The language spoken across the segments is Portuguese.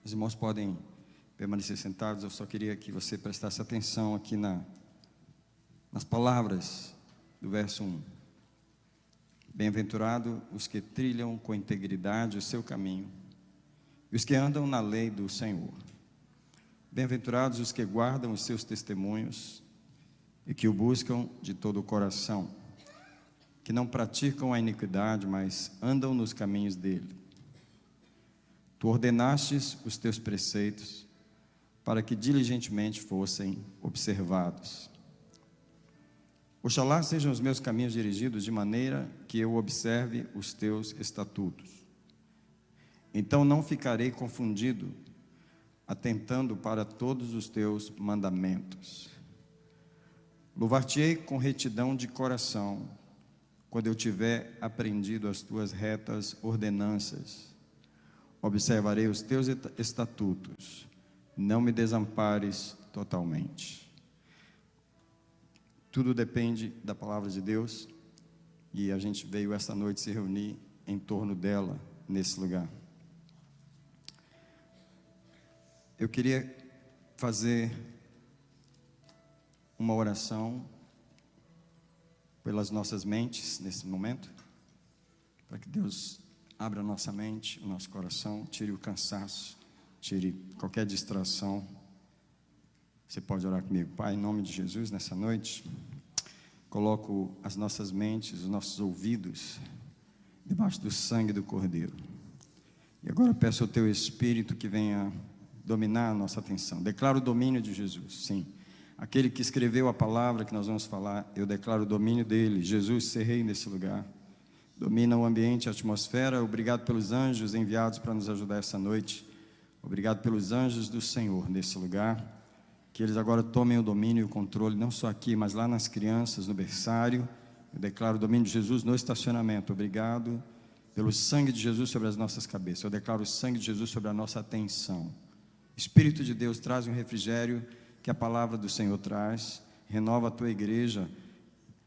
Os irmãos podem permanecer sentados. Eu só queria que você prestasse atenção aqui nas palavras do verso 1. Bem-aventurado os que trilham com integridade o seu caminho, e os que andam na lei do Senhor. Bem-aventurados os que guardam os seus testemunhos e que o buscam de todo o coração, que não praticam a iniquidade, mas andam nos caminhos dele. Tu ordenastes os teus preceitos para que diligentemente fossem observados. Oxalá sejam os meus caminhos dirigidos de maneira que eu observe os teus estatutos. Então não ficarei confundido, atentando para todos os teus mandamentos. Louvar-te-ei com retidão de coração, quando eu tiver aprendido as tuas retas ordenanças. Observarei os teus estatutos, não me desampares totalmente. Tudo depende da palavra de Deus, e a gente veio esta noite se reunir em torno dela, nesse lugar. Eu queria fazer uma oração pelas nossas mentes nesse momento, para que Deus abra a nossa mente, o nosso coração, tire o cansaço, tire qualquer distração. Você pode orar comigo. Pai, em nome de Jesus, nessa noite, coloco as nossas mentes, os nossos ouvidos, debaixo do sangue do Cordeiro. E agora peço ao Teu Espírito que venha dominar a nossa atenção. Declaro o domínio de Jesus, sim. Aquele que escreveu a palavra que nós vamos falar, eu declaro o domínio dele. Jesus, ser rei nesse lugar. Domina o ambiente, a atmosfera. Obrigado pelos anjos enviados para nos ajudar essa noite. Obrigado pelos anjos do Senhor nesse lugar. Que eles agora tomem o domínio e o controle, não só aqui, mas lá nas crianças, no berçário. Eu declaro o domínio de Jesus no estacionamento. Obrigado pelo sangue de Jesus sobre as nossas cabeças. Eu declaro o sangue de Jesus sobre a nossa atenção. Espírito de Deus, traz um refrigério que a palavra do Senhor traz. Renova a tua igreja.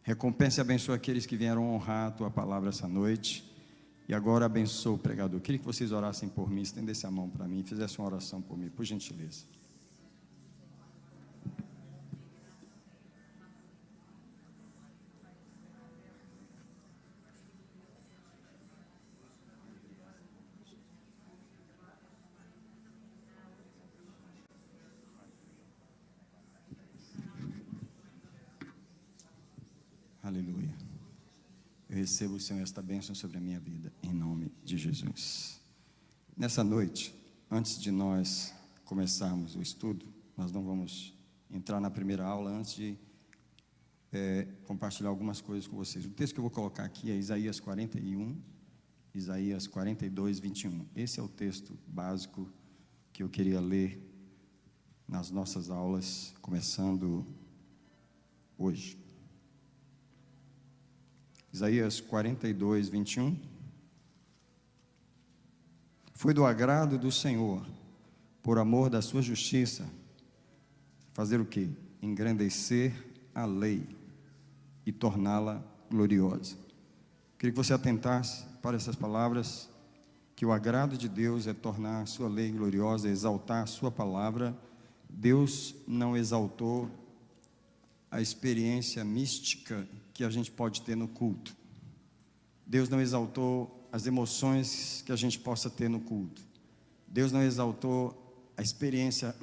Recompensa e abençoa aqueles que vieram honrar a tua palavra essa noite. E agora abençoa o pregador. Eu queria que vocês orassem por mim, estendessem a mão para mim, fizessem uma oração por mim, por gentileza. Aleluia. Eu recebo, Senhor, esta bênção sobre a minha vida, em nome de Jesus. Nessa noite, antes de nós começarmos o estudo, nós não vamos entrar na primeira aula antes de compartilhar algumas coisas com vocês. O texto que eu vou colocar aqui é Isaías 41, Isaías 42, 21. Esse é o texto básico que eu queria ler nas nossas aulas, começando hoje. Isaías 42, 21. Foi do agrado do Senhor, por amor da sua justiça, fazer o quê? Engrandecer a lei e torná-la gloriosa. Queria que você atentasse para essas palavras, que o agrado de Deus é tornar a sua lei gloriosa, exaltar a sua palavra. Deus não exaltou a experiência mística que a gente pode ter no culto. Deus não exaltou as emoções que a gente possa ter no culto. Deus não exaltou a experiência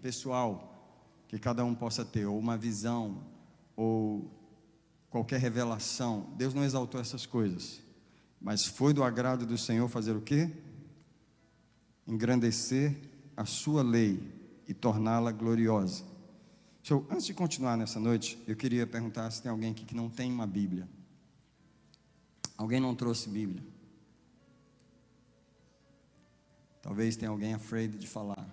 pessoal que cada um possa ter, ou uma visão, ou qualquer revelação. Deus não exaltou essas coisas, mas foi do agrado do Senhor fazer o quê? Engrandecer a sua lei e torná-la gloriosa. Antes de continuar nessa noite, eu queria perguntar se tem alguém aqui que não tem uma Bíblia. Alguém não trouxe Bíblia? Talvez tenha alguém afraid de falar.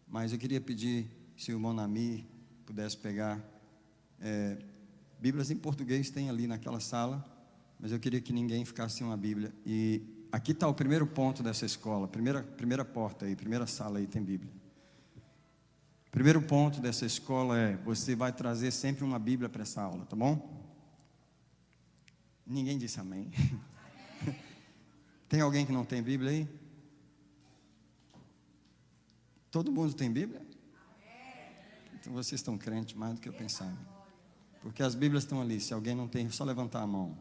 Mas eu queria pedir se o Monami pudesse pegar Bíblias em português, tem ali naquela sala, mas eu queria que ninguém ficasse sem uma Bíblia. E aqui está o primeiro ponto dessa escola, primeira porta aí, primeira sala aí tem Bíblia. Primeiro ponto dessa escola é: você vai trazer sempre uma Bíblia para essa aula, tá bom? Ninguém disse amém. Tem alguém que não tem Bíblia aí? Todo mundo tem Bíblia? Então vocês estão crentes mais do que eu pensava. Porque as Bíblias estão ali. Se alguém não tem, é só levantar a mão.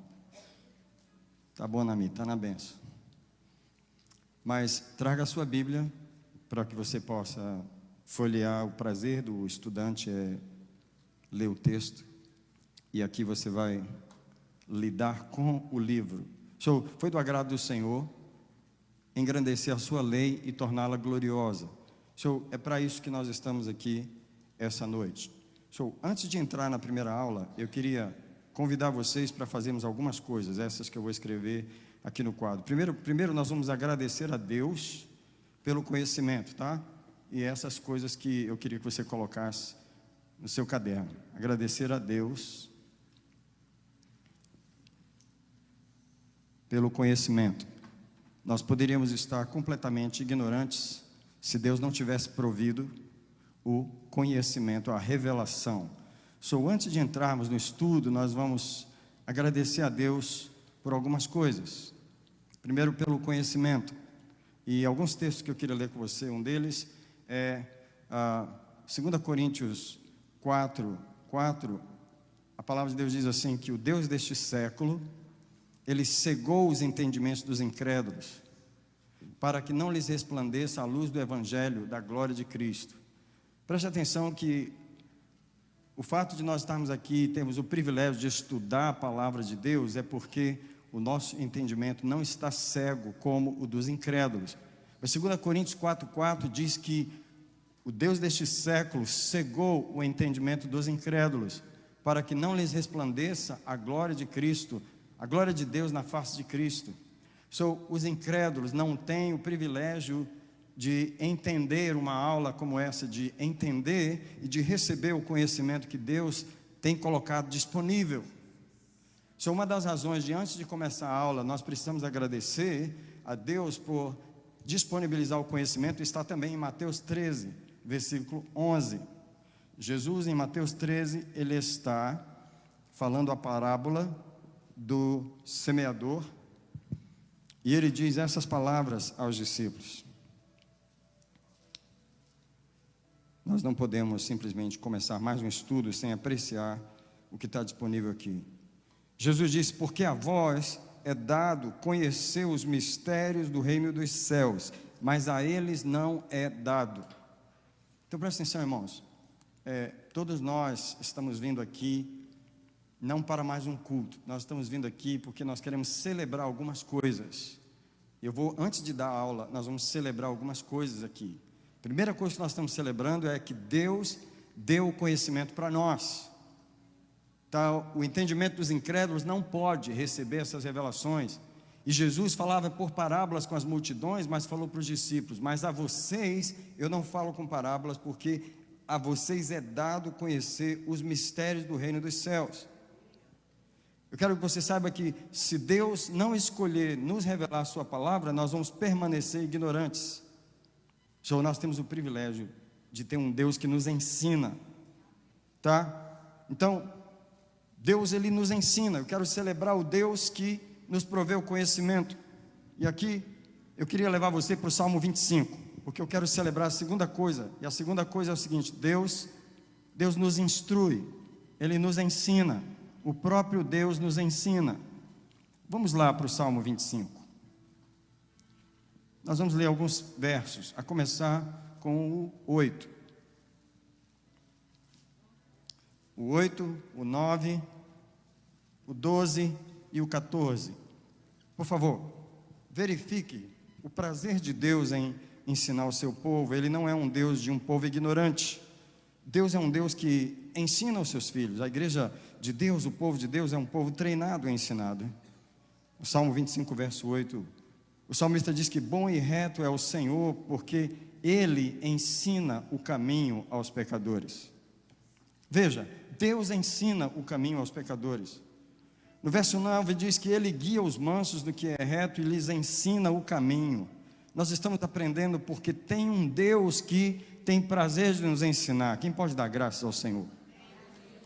Tá bom, Nami, tá na benção. Mas traga a sua Bíblia para que você possa folhear. O prazer do estudante é ler o texto. E aqui você vai lidar com o livro. Foi do agrado do Senhor engrandecer a sua lei e torná-la gloriosa. É para isso que nós estamos aqui essa noite. Antes de entrar na primeira aula, eu queria convidar vocês para fazermos algumas coisas, essas que eu vou escrever aqui no quadro. Primeiro nós vamos agradecer a Deus pelo conhecimento, tá? E essas coisas que eu queria que você colocasse no seu caderno. Agradecer a Deus pelo conhecimento. Nós poderíamos estar completamente ignorantes se Deus não tivesse provido o conhecimento, a revelação. Antes de entrarmos no estudo, nós vamos agradecer a Deus por algumas coisas. Primeiro, pelo conhecimento. E alguns textos que eu queria ler com você, um deles é 2 Coríntios 4, a palavra de Deus diz assim, que o Deus deste século, Ele cegou os entendimentos dos incrédulos, para que não lhes resplandeça a luz do Evangelho da glória de Cristo. Preste atenção que o fato de nós estarmos aqui, temos o privilégio de estudar a palavra de Deus, é porque o nosso entendimento não está cego como o dos incrédulos. Mas 2 Coríntios 4,4 diz que o Deus deste século cegou o entendimento dos incrédulos, para que não lhes resplandeça a glória de Cristo, a glória de Deus na face de Cristo. Os incrédulos não têm o privilégio de entender uma aula como essa, de entender e de receber o conhecimento que Deus tem colocado disponível. Uma das razões de, antes de começar a aula, nós precisamos agradecer a Deus por disponibilizar o conhecimento, está também em Mateus 13, versículo 11. Jesus, em Mateus 13, ele está falando a parábola do semeador, e ele diz essas palavras aos discípulos. Nós não podemos simplesmente começar mais um estudo sem apreciar o que está disponível aqui. Jesus disse, porque a vós é dado conhecer os mistérios do reino dos céus, mas a eles não é dado. Então presta atenção, irmãos, todos nós estamos vindo aqui, não para mais um culto, nós estamos vindo aqui porque nós queremos celebrar algumas coisas. Antes de dar a aula, nós vamos celebrar algumas coisas aqui. Primeira coisa que nós estamos celebrando é que Deus deu o conhecimento para nós. Então, o entendimento dos incrédulos não pode receber essas revelações. E Jesus falava por parábolas com as multidões, mas falou para os discípulos, mas a vocês eu não falo com parábolas, porque a vocês é dado conhecer os mistérios do reino dos céus. Eu quero que você saiba que se Deus não escolher nos revelar a sua palavra, nós vamos permanecer ignorantes. Nós temos o privilégio de ter um Deus que nos ensina, tá? Então, Deus, Ele nos ensina. Eu quero celebrar o Deus que nos provê o conhecimento. E aqui, eu queria levar você para o Salmo 25, porque eu quero celebrar a segunda coisa. E a segunda coisa é o seguinte, Deus nos instrui, Ele nos ensina. O próprio Deus nos ensina. Vamos lá para o Salmo 25. Nós vamos ler alguns versos, a começar com o 8. O 8, o 9, o 12 e o 14. Por favor, verifique o prazer de Deus em ensinar o seu povo. Ele não é um Deus de um povo ignorante. Deus é um Deus que ensina os seus filhos. A igreja de Deus, o povo de Deus, é um povo treinado e ensinado. O Salmo 25, verso 8, o salmista diz que bom e reto é o Senhor, porque Ele ensina o caminho aos pecadores. Veja, Deus ensina o caminho aos pecadores. No verso 9 diz que Ele guia os mansos no que é reto e lhes ensina o caminho. Nós estamos aprendendo porque tem um Deus que tem prazer de nos ensinar. Quem pode dar graças ao Senhor?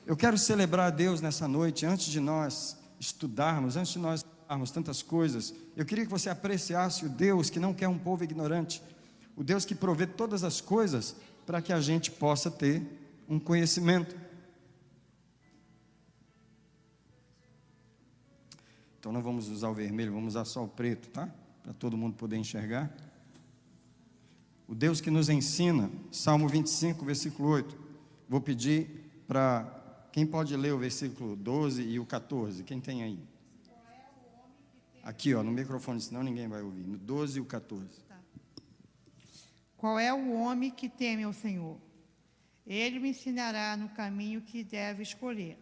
Eu quero celebrar a Deus nessa noite, antes de nós estudarmos, antes de nós falarmos tantas coisas. Eu queria que você apreciasse o Deus que não quer um povo ignorante, o Deus que provê todas as coisas para que a gente possa ter um conhecimento. Então não vamos usar o vermelho, vamos usar só o preto, tá? Para todo mundo poder enxergar. O Deus que nos ensina, Salmo 25, versículo 8. Vou pedir para, quem pode ler o versículo 12 e o 14? Quem tem aí? Aqui, ó, no microfone, senão ninguém vai ouvir. No 12 e o 14. Tá. Qual é o homem que teme ao Senhor? Ele me ensinará no caminho que deve escolher.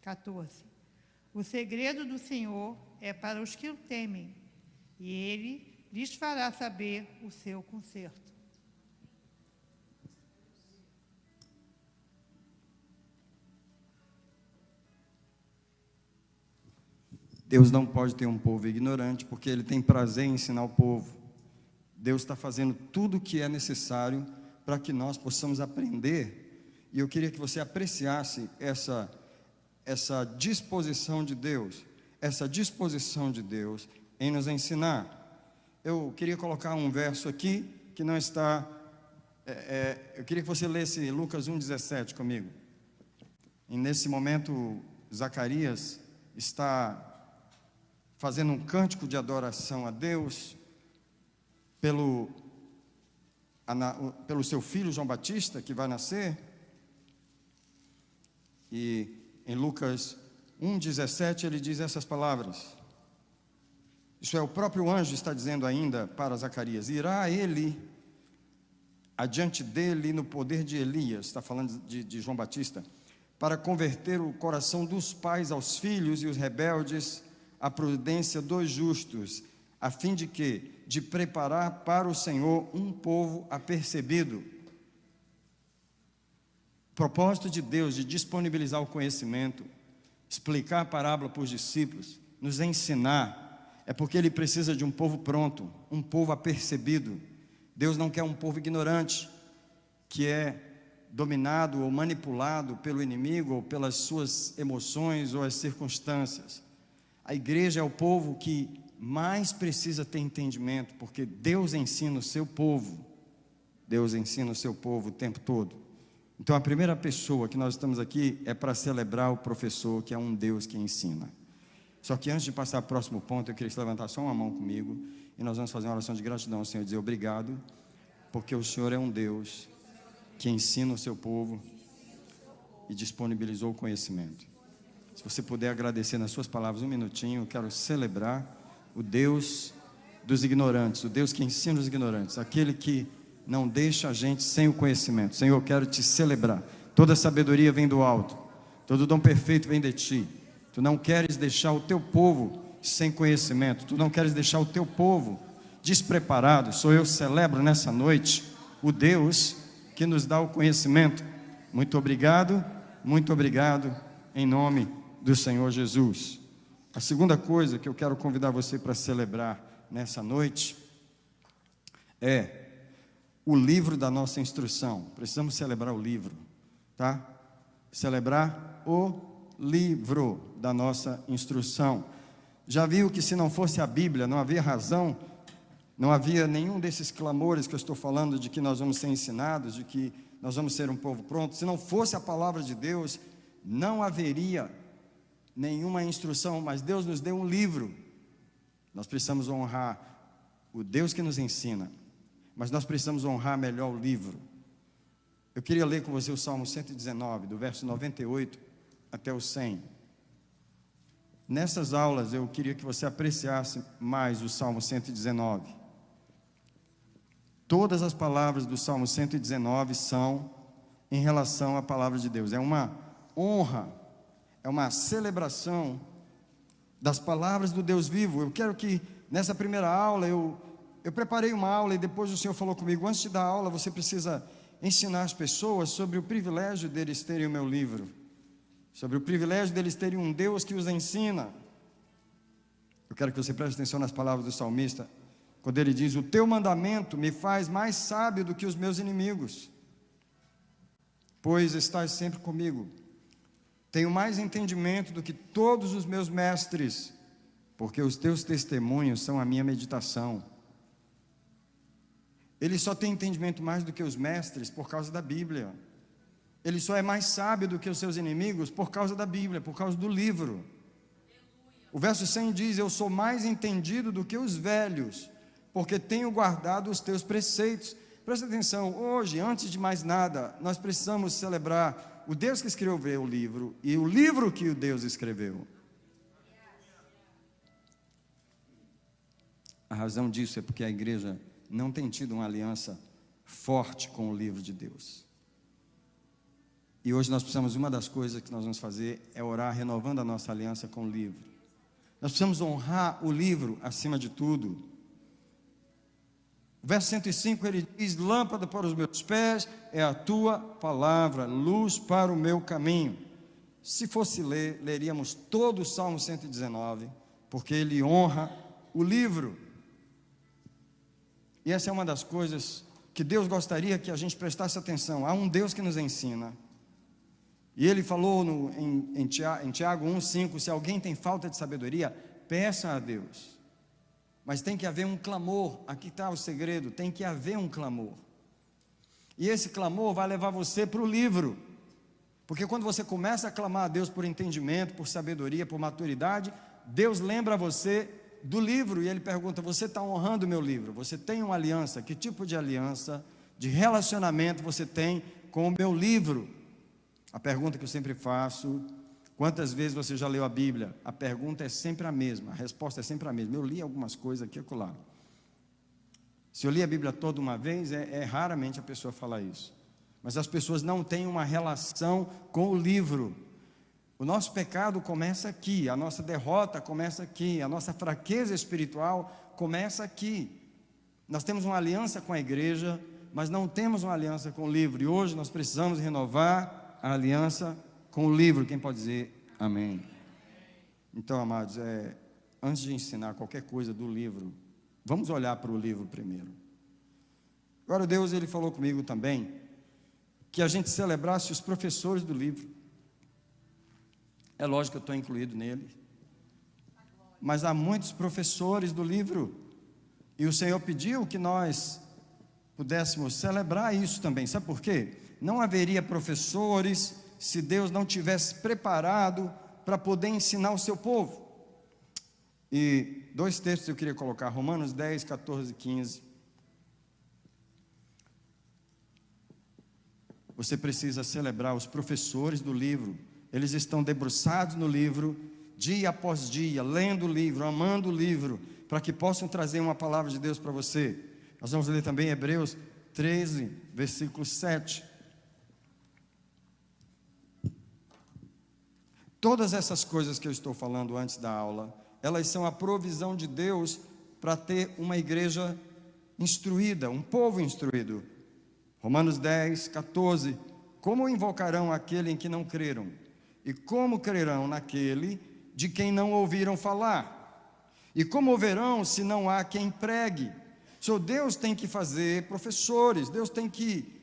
14. O segredo do Senhor é para os que o temem, e Ele lhes fará saber o seu conserto. Deus não pode ter um povo ignorante, porque Ele tem prazer em ensinar o povo. Deus está fazendo tudo o que é necessário para que nós possamos aprender. E eu queria que você apreciasse essa disposição de Deus, em nos ensinar. Eu queria colocar um verso aqui, que não está, eu queria que você lesse Lucas 1,17 comigo. E nesse momento, Zacarias está fazendo um cântico de adoração a Deus, pelo seu filho João Batista, que vai nascer. E em Lucas 1,17 ele diz essas palavras. Isso é, o próprio anjo está dizendo ainda para Zacarias: irá ele adiante dele no poder de Elias, está falando de João Batista, para converter o coração dos pais aos filhos e os rebeldes à prudência dos justos, a fim de que? De preparar para o Senhor um povo apercebido. O propósito de Deus de disponibilizar o conhecimento, explicar a parábola para os discípulos, nos ensinar, é porque Ele precisa de um povo pronto, um povo apercebido. Deus não quer um povo ignorante, que é dominado ou manipulado pelo inimigo, ou pelas suas emoções ou as circunstâncias. A igreja é o povo que mais precisa ter entendimento, porque Deus ensina o seu povo. Deus ensina o seu povo o tempo todo. Então a primeira pessoa que nós estamos aqui é para celebrar o professor, que é um Deus que ensina. Só que antes de passar ao próximo ponto, eu queria que você levantasse só uma mão comigo, e nós vamos fazer uma oração de gratidão ao Senhor, dizer obrigado, porque o Senhor é um Deus que ensina o seu povo e disponibilizou o conhecimento. Se você puder agradecer nas suas palavras um minutinho, eu quero celebrar o Deus dos ignorantes, o Deus que ensina os ignorantes, aquele que não deixa a gente sem o conhecimento. Senhor, eu quero te celebrar. Toda sabedoria vem do alto, todo dom perfeito vem de ti. Tu não queres deixar o teu povo sem conhecimento, tu não queres deixar o teu povo despreparado. Eu celebro nessa noite o Deus que nos dá o conhecimento. Muito obrigado, em nome do Senhor Jesus. A segunda coisa que eu quero convidar você para celebrar nessa noite é o livro da nossa instrução. Precisamos celebrar o livro, tá? Celebrar o livro da nossa instrução. Já viu que se não fosse a Bíblia, não havia razão, não havia nenhum desses clamores que eu estou falando, de que nós vamos ser ensinados, de que nós vamos ser um povo pronto. Se não fosse a palavra de Deus, não haveria nenhuma instrução, mas Deus nos deu um livro. Nós precisamos honrar o Deus que nos ensina, mas nós precisamos honrar melhor o livro. Eu queria ler com você o Salmo 119, do verso 98 até o 100. Nessas aulas eu queria que você apreciasse mais o Salmo 119. Todas as palavras do Salmo 119 são em relação à palavra de Deus. É uma honra, é uma celebração das palavras do Deus vivo. Eu quero que nessa primeira aula, eu preparei uma aula, e depois o Senhor falou comigo: antes de dar aula, você precisa ensinar as pessoas sobre o privilégio deles terem o meu livro, sobre o privilégio deles terem um Deus que os ensina. Eu quero que você preste atenção nas palavras do salmista, quando ele diz: o teu mandamento me faz mais sábio do que os meus inimigos, pois estás sempre comigo. Tenho mais entendimento do que todos os meus mestres, porque os teus testemunhos são a minha meditação. Ele só tem entendimento mais do que os mestres por causa da Bíblia. Ele só é mais sábio do que os seus inimigos por causa da Bíblia, por causa do livro. O verso 100 diz: eu sou mais entendido do que os velhos, porque tenho guardado os teus preceitos. Presta atenção, hoje, antes de mais nada, nós precisamos celebrar o Deus que escreveu o livro e o livro que o Deus escreveu. A razão disso é porque a igreja não tem tido uma aliança forte com o livro de Deus. E hoje nós precisamos, uma das coisas que nós vamos fazer é orar renovando a nossa aliança com o livro. Nós precisamos honrar o livro acima de tudo. O verso 105 ele diz: lâmpada para os meus pés é a tua palavra, luz para o meu caminho. Se fosse ler, leríamos todo o Salmo 119, porque ele honra o livro. E essa é uma das coisas que Deus gostaria que a gente prestasse atenção. Há um Deus que nos ensina. E ele falou em Tiago 1,5: se alguém tem falta de sabedoria, peça a Deus. Mas tem que haver um clamor. Aqui está o segredo: tem que haver um clamor. E esse clamor vai levar você para o livro. Porque quando você começa a clamar a Deus por entendimento, por sabedoria, por maturidade, Deus lembra você do livro, e ele pergunta: você está honrando o meu livro? Você tem uma aliança? Que tipo de aliança, de relacionamento você tem com o meu livro? A pergunta que eu sempre faço: quantas vezes você já leu a Bíblia? A pergunta é sempre a mesma, a resposta é sempre a mesma. Eu li algumas coisas aqui e acolá. Se eu li a Bíblia toda uma vez, raramente a pessoa fala isso. Mas as pessoas não têm uma relação com o livro. O nosso pecado começa aqui, a nossa derrota começa aqui, a nossa fraqueza espiritual começa aqui. Nós temos uma aliança com a igreja, mas não temos uma aliança com o livro. E hoje nós precisamos renovar a aliança com o livro. Quem pode dizer amém? Então, amados, antes de ensinar qualquer coisa do livro, vamos olhar para o livro primeiro. Agora Deus, ele falou comigo também que a gente celebrasse os professores do livro. É lógico que eu estou incluído nele, mas há muitos professores do livro, e o Senhor pediu que nós pudéssemos celebrar isso também. Sabe por quê? Não haveria professores se Deus não tivesse preparado para poder ensinar o seu povo. E 2 textos eu queria colocar: Romanos 10, 14 e 15. Você precisa celebrar os professores do livro. Eles estão debruçados no livro, dia após dia, lendo o livro, amando o livro, para que possam trazer uma palavra de Deus para você. Nós vamos ler também Hebreus 13, versículo 7. Todas essas coisas que eu estou falando antes da aula, elas são a provisão de Deus para ter uma igreja instruída, um povo instruído. Romanos 10, 14. Como invocarão aquele em que não creram? E como crerão naquele de quem não ouviram falar? E como ouvirão se não há quem pregue? Deus tem que fazer professores, Deus tem que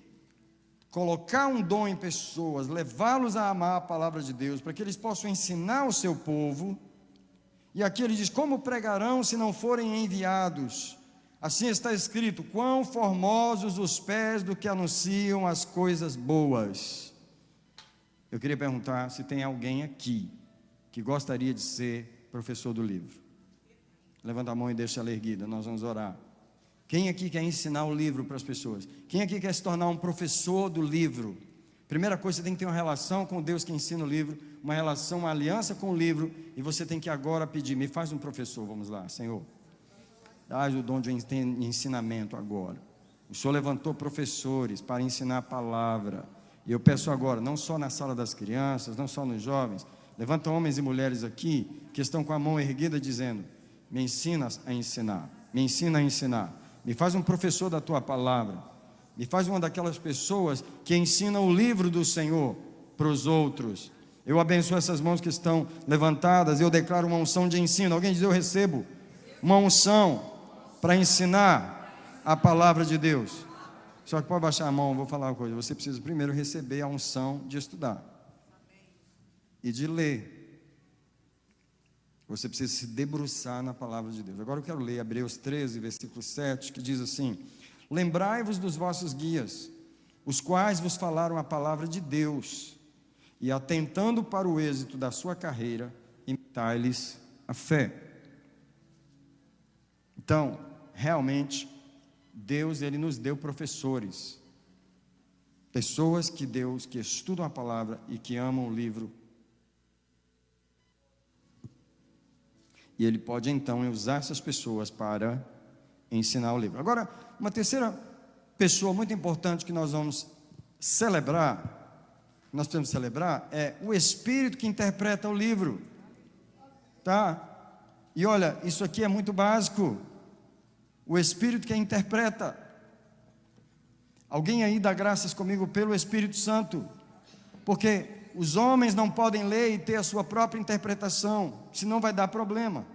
colocar um dom em pessoas, levá-los a amar a palavra de Deus, para que eles possam ensinar o seu povo. E aqui ele diz: como pregarão se não forem enviados? Assim está escrito: quão formosos os pés do que anunciam as coisas boas. Eu queria perguntar se tem alguém aqui que gostaria de ser professor do livro. Levanta a mão e deixa ela erguida, nós vamos orar. Quem aqui quer ensinar o livro para as pessoas? Quem aqui quer se tornar um professor do livro? Primeira coisa, você tem que ter uma relação com Deus que ensina o livro, uma relação, uma aliança com o livro, e você tem que agora pedir: me faz um professor. Vamos lá, Senhor, dá o dom de ensinamento agora. O Senhor levantou professores para ensinar a palavra, e eu peço agora, não só na sala das crianças, não só nos jovens, levanta homens e mulheres aqui que estão com a mão erguida dizendo: me ensina a ensinar, me ensina a ensinar, me faz um professor da tua palavra, me faz uma daquelas pessoas que ensinam o livro do Senhor para os outros. Eu abençoo essas mãos que estão levantadas, eu declaro uma unção de ensino. Alguém diz: eu recebo uma unção para ensinar a palavra de Deus. Só que pode baixar a mão, vou falar uma coisa: você precisa primeiro receber a unção de estudar e de ler. Você precisa se debruçar na palavra de Deus. Agora eu quero ler Hebreus 13, versículo 7, que diz assim: Lembrai-vos dos vossos guias, os quais vos falaram a palavra de Deus, e atentando para o êxito da sua carreira, imitai-lhes a fé. Então, realmente, Deus, Ele nos deu professores, pessoas que estudam a palavra e que amam o livro. E Ele pode então usar essas pessoas para ensinar o livro. Agora, uma terceira pessoa muito importante que nós vamos celebrar, nós precisamos celebrar, é o Espírito que interpreta o livro. Tá? E olha, isso aqui é muito básico. O Espírito que interpreta. Alguém aí dá graças comigo pelo Espírito Santo, porque os homens não podem ler e ter a sua própria interpretação, senão vai dar problema.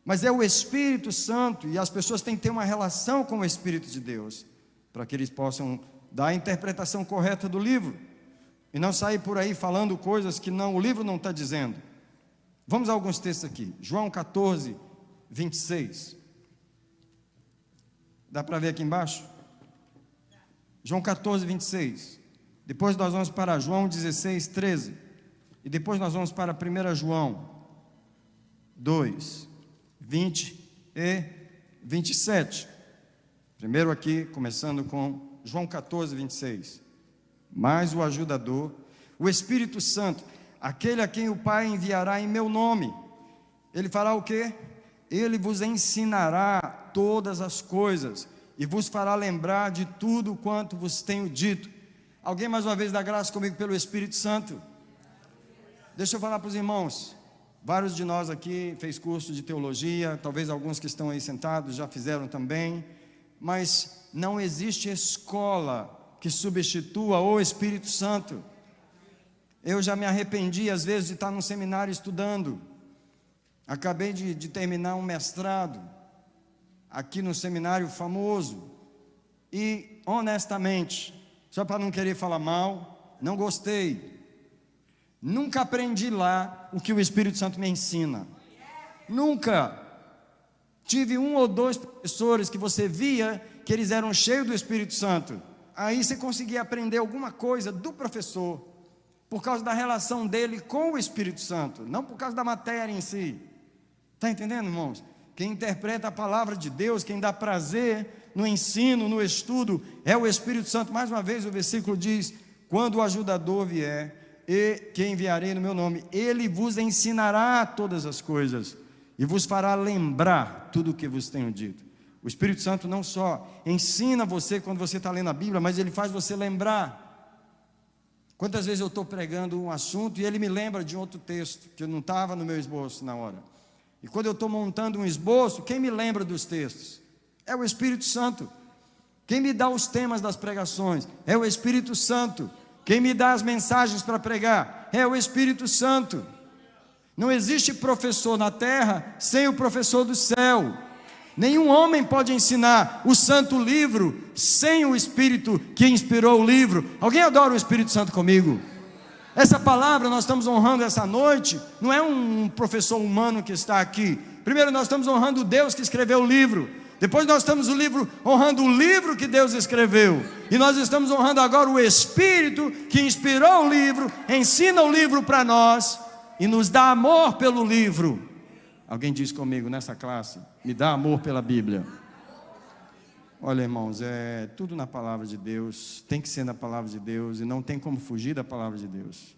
Mas é o Espírito Santo, e as pessoas têm que ter uma relação com o Espírito de Deus, para que eles possam dar a interpretação correta do livro, e não sair por aí falando coisas que o livro não está dizendo. Vamos a alguns textos aqui. João 14, 26. Dá para ver aqui embaixo? João 14, 26. Depois nós vamos para João 16, 13. E depois nós vamos para 1 João 2, 20 e 27. Primeiro aqui, começando com João 14, 26. Mas o ajudador, o Espírito Santo, aquele a quem o Pai enviará em meu nome, ele fará o quê? Ele vos ensinará todas as coisas e vos fará lembrar de tudo quanto vos tenho dito. Alguém mais uma vez dá graça comigo pelo Espírito Santo? Deixa eu falar para os irmãos. Vários de nós aqui fez curso de teologia, talvez alguns que estão aí sentados já fizeram também, mas não existe escola que substitua o Espírito Santo. Eu já me arrependi às vezes de estar num seminário estudando. Acabei de terminar um mestrado aqui no seminário famoso, e honestamente, só para não querer falar mal, não gostei. Nunca aprendi lá o que o Espírito Santo me ensina. Nunca. Tive um ou dois professores que você via que eles eram cheios do Espírito Santo. Aí você conseguia aprender alguma coisa do professor, por causa da relação dele com o Espírito Santo, não por causa da matéria em si. Está entendendo, irmãos? Quem interpreta a palavra de Deus, quem dá prazer no ensino, no estudo, é o Espírito Santo. Mais uma vez o versículo diz: quando o ajudador vier, e que enviarei no meu nome, ele vos ensinará todas as coisas, e vos fará lembrar tudo o que vos tenho dito. O Espírito Santo não só ensina você quando você está lendo a Bíblia, mas ele faz você lembrar. Quantas vezes eu estou pregando um assunto e ele me lembra de outro texto, que eu não estava no meu esboço na hora. E quando eu estou montando um esboço, quem me lembra dos textos? É o Espírito Santo. Quem me dá os temas das pregações? É o Espírito Santo. Quem me dá as mensagens para pregar? É o Espírito Santo. Não existe professor na terra sem o professor do céu. Nenhum homem pode ensinar o santo livro sem o Espírito que inspirou o livro. Alguém adora o Espírito Santo comigo? Essa palavra nós estamos honrando essa noite, não é um professor humano que está aqui. Primeiro nós estamos honrando o Deus que escreveu o livro. Depois nós estamos honrando o livro que Deus escreveu. E nós estamos honrando agora o Espírito que inspirou o livro, ensina o livro para nós e nos dá amor pelo livro. Alguém diz comigo nessa classe: me dá amor pela Bíblia. Olha, irmãos, é tudo na palavra de Deus, tem que ser na palavra de Deus, e não tem como fugir da palavra de Deus.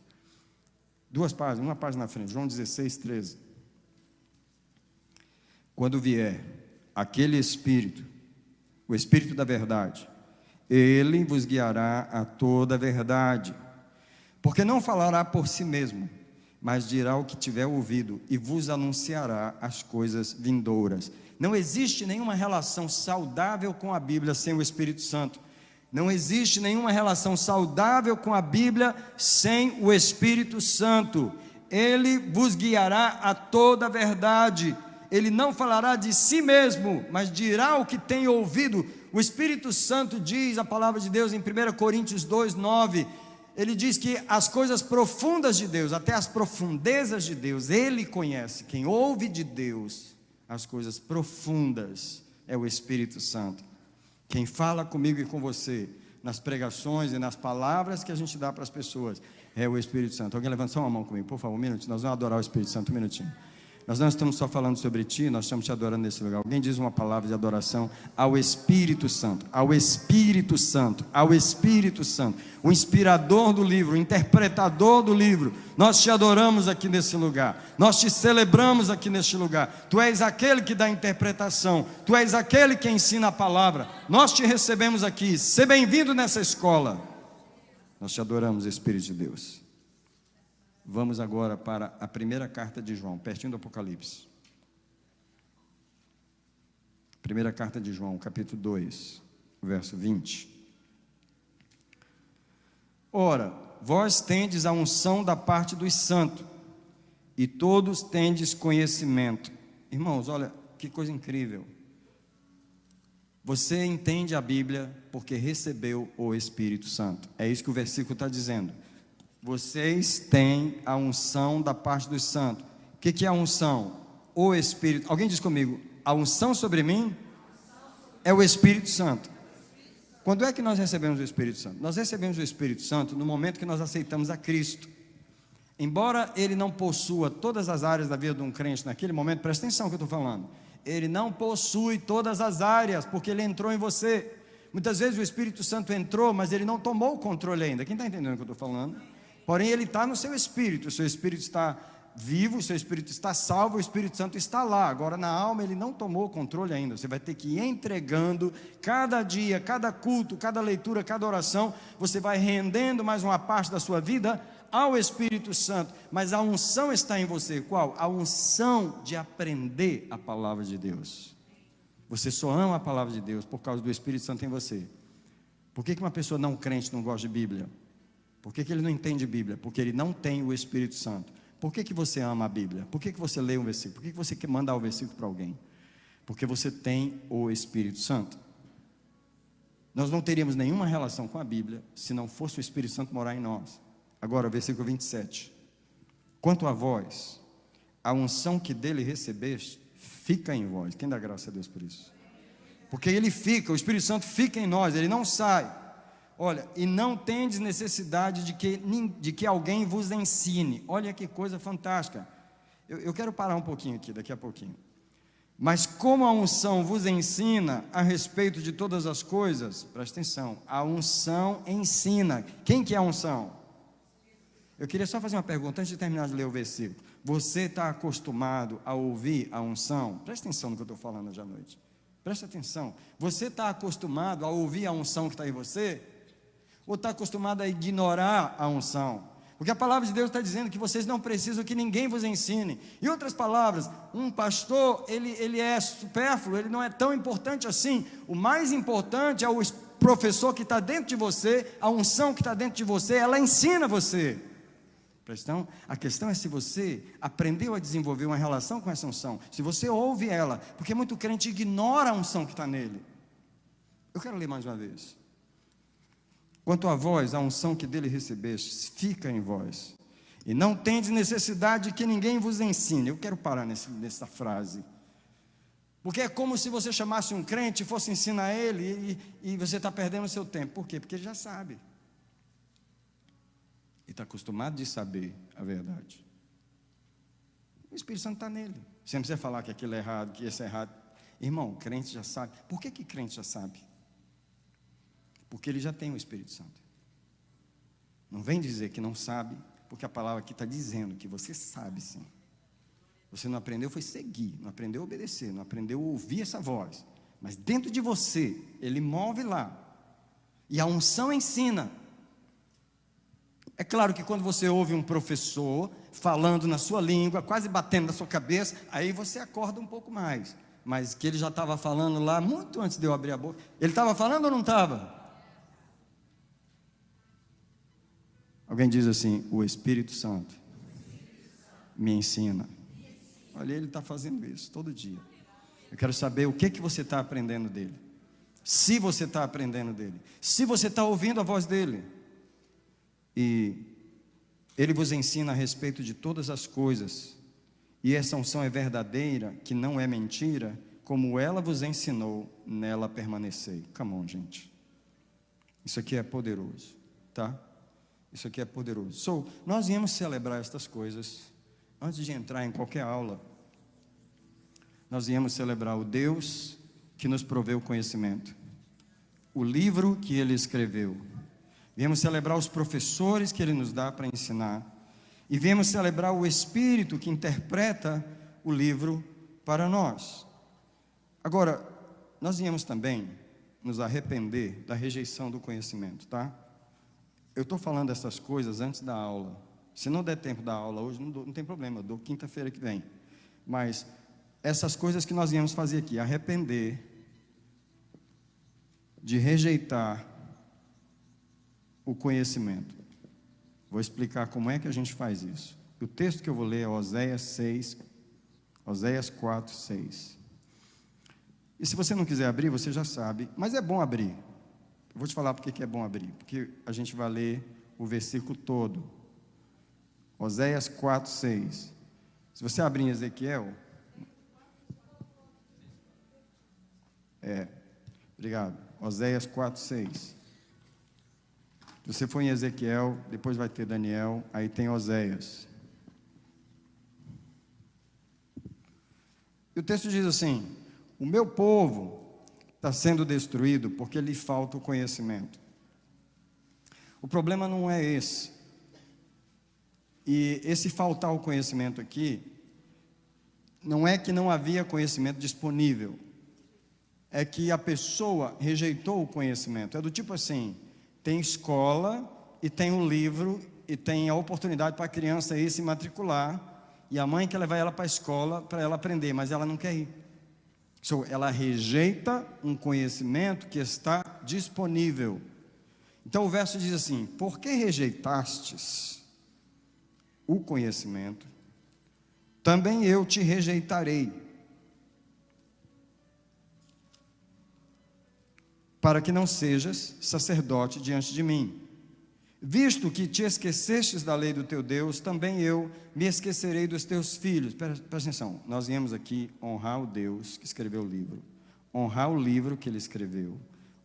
Duas páginas, uma página na frente, João 16, 13. Quando vier aquele Espírito, o Espírito da verdade, ele vos guiará a toda a verdade, porque não falará por si mesmo, mas dirá o que tiver ouvido, e vos anunciará as coisas vindouras. Não existe nenhuma relação saudável com a Bíblia sem o Espírito Santo. Não existe nenhuma relação saudável com a Bíblia sem o Espírito Santo. Ele vos guiará a toda a verdade. Ele não falará de si mesmo, mas dirá o que tem ouvido. O Espírito Santo diz, a palavra de Deus em 1 Coríntios 2, 9, ele diz que as coisas profundas de Deus, até as profundezas de Deus, ele conhece. Quem ouve de Deus as coisas profundas é o Espírito Santo. Quem fala comigo e com você, nas pregações e nas palavras que a gente dá para as pessoas, é o Espírito Santo. Alguém levanta só uma mão comigo, por favor, um minuto. Nós vamos adorar o Espírito Santo, um minutinho. Nós não estamos só falando sobre ti, nós estamos te adorando nesse lugar. Alguém diz uma palavra de adoração ao Espírito Santo, ao Espírito Santo, ao Espírito Santo, o inspirador do livro, o interpretador do livro. Nós te adoramos aqui nesse lugar, nós te celebramos aqui neste lugar. Tu és aquele que dá interpretação, tu és aquele que ensina a palavra. Nós te recebemos aqui, seja bem-vindo nessa escola. Nós te adoramos, Espírito de Deus. Vamos agora para a primeira carta de João, pertinho do Apocalipse. Primeira carta de João, capítulo 2, verso 20. Ora, vós tendes a unção da parte dos santos, e todos tendes conhecimento. Irmãos, olha, que coisa incrível. Você entende a Bíblia porque recebeu o Espírito Santo. É isso que o versículo está dizendo. Vocês têm a unção da parte dos santos. O que é a unção? O Espírito. Alguém diz comigo, a unção sobre mim é o Espírito Santo. Quando é que nós recebemos o Espírito Santo? Nós recebemos o Espírito Santo no momento que nós aceitamos a Cristo. Embora ele não possua todas as áreas da vida de um crente naquele momento, presta atenção no que eu estou falando. Ele não possui todas as áreas, porque ele entrou em você. Muitas vezes o Espírito Santo entrou, mas ele não tomou o controle ainda. Quem está entendendo o que eu estou falando? Porém, ele está no seu espírito, o seu espírito está vivo, o seu espírito está salvo, o Espírito Santo está lá. Agora, na alma, ele não tomou o controle ainda. Você vai ter que ir entregando, cada dia, cada culto, cada leitura, cada oração, você vai rendendo mais uma parte da sua vida ao Espírito Santo. Mas a unção está em você. Qual? A unção de aprender a palavra de Deus. Você só ama a palavra de Deus por causa do Espírito Santo em você. Por que uma pessoa não crente não gosta de Bíblia? Por que ele não entende Bíblia? Porque ele não tem o Espírito Santo. Por que você ama a Bíblia? Por que você lê um versículo? Por que você quer mandar o versículo para alguém? Porque você tem o Espírito Santo. Nós não teríamos nenhuma relação com a Bíblia se não fosse o Espírito Santo morar em nós. Agora, o versículo 27. Quanto a vós, a unção que dele recebeste, fica em vós. Quem dá graça a Deus por isso? Porque ele fica, o Espírito Santo fica em nós, ele não sai. Olha, e não tendes necessidade de que alguém vos ensine. Olha que coisa fantástica. Eu quero parar um pouquinho aqui, daqui a pouquinho. Mas como a unção vos ensina a respeito de todas as coisas, presta atenção, a unção ensina. Quem que é a unção? Eu queria só fazer uma pergunta antes de terminar de ler o versículo. Você está acostumado a ouvir a unção? Presta atenção no que eu estou falando hoje à noite. Presta atenção. Você está acostumado a ouvir a unção que está em você? Ou está acostumado a ignorar a unção? Porque a palavra de Deus está dizendo que vocês não precisam que ninguém vos ensine. Em outras palavras, um pastor, ele é supérfluo, ele não é tão importante assim. O mais importante é o professor que está dentro de você, a unção que está dentro de você, ela ensina você. Então, a questão é se você aprendeu a desenvolver uma relação com essa unção, se você ouve ela, porque muito crente ignora a unção que está nele. Eu quero ler mais uma vez. Quanto a vós, a unção que dele recebestes, fica em vós, e não tendes necessidade de que ninguém vos ensine. Eu quero parar nessa frase, porque é como se você chamasse um crente e fosse ensinar ele, e você está perdendo o seu tempo. Por quê? Porque ele já sabe. E está acostumado de saber a verdade. O Espírito Santo está nele. Você não precisa falar que aquilo é errado, que esse é errado. Irmão, crente já sabe. Por que crente já sabe? Porque ele já tem o Espírito Santo. Não vem dizer que não sabe, porque a palavra aqui está dizendo que você sabe sim. Você não aprendeu foi seguir, não aprendeu a obedecer, não aprendeu a ouvir essa voz. Mas dentro de você, ele move lá. E a unção ensina. É claro que quando você ouve um professor falando na sua língua, quase batendo na sua cabeça, aí você acorda um pouco mais. Mas que ele já estava falando lá, muito antes de eu abrir a boca. Ele estava falando ou não estava? Alguém diz assim, o Espírito Santo me ensina. Olha, ele está fazendo isso todo dia. Eu quero saber o que você está aprendendo dele. Se você está aprendendo dele. Se você está ouvindo a voz dele. E ele vos ensina a respeito de todas as coisas. E essa unção é verdadeira, que não é mentira, como ela vos ensinou, nela permanecei. Come on, gente. Isso aqui é poderoso, tá? Isso aqui é poderoso. Nós íamos celebrar estas coisas antes de entrar em qualquer aula. Nós íamos celebrar o Deus que nos proveu conhecimento, o livro que Ele escreveu. Viemos celebrar os professores que Ele nos dá para ensinar. E viemos celebrar o Espírito que interpreta o livro para nós. Agora, nós íamos também nos arrepender da rejeição do conhecimento, tá? Eu estou falando essas coisas antes da aula. Se não der tempo da aula hoje, não tem problema, eu dou quinta-feira que vem. Mas essas coisas que nós íamos fazer aqui, arrepender de rejeitar o conhecimento. Vou explicar como é que a gente faz isso. O texto que eu vou ler é Oséias 4, 6. E se você não quiser abrir, você já sabe, mas é bom abrir. Eu vou te falar porque que é bom abrir, porque a gente vai ler o versículo todo. Oséias 4, 6. Se você abrir em Ezequiel... obrigado. Oséias 4, 6. Se você for em Ezequiel, depois vai ter Daniel, aí tem Oséias. E o texto diz assim: o meu povo está sendo destruído porque lhe falta o conhecimento. O problema não é esse. E esse faltar o conhecimento aqui, não é que não havia conhecimento disponível, é que a pessoa rejeitou o conhecimento. É do tipo assim, tem escola e tem um livro e tem a oportunidade para a criança ir se matricular, e a mãe quer levar ela para a escola para ela aprender, mas ela não quer ir. Ela rejeita um conhecimento que está disponível. Então o verso diz assim: por que rejeitastes o conhecimento, também eu te rejeitarei, para que não sejas sacerdote diante de mim. Visto que te esquecestes da lei do teu Deus, também eu me esquecerei dos teus filhos. Presta atenção, nós viemos aqui honrar o Deus que escreveu o livro, honrar o livro que ele escreveu,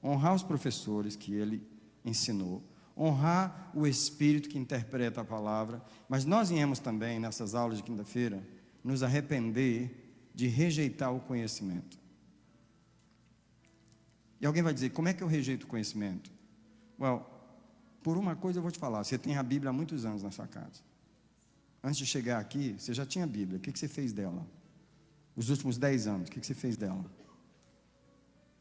honrar os professores que ele ensinou, honrar o Espírito que interpreta a palavra, mas nós viemos também, nessas aulas de quinta-feira, nos arrepender de rejeitar o conhecimento. E alguém vai dizer: como é que eu rejeito o conhecimento? Por uma coisa eu vou te falar: você tem a Bíblia há muitos anos na sua casa. Antes de chegar aqui, você já tinha a Bíblia. O que você fez dela? Os últimos 10 anos, o que você fez dela?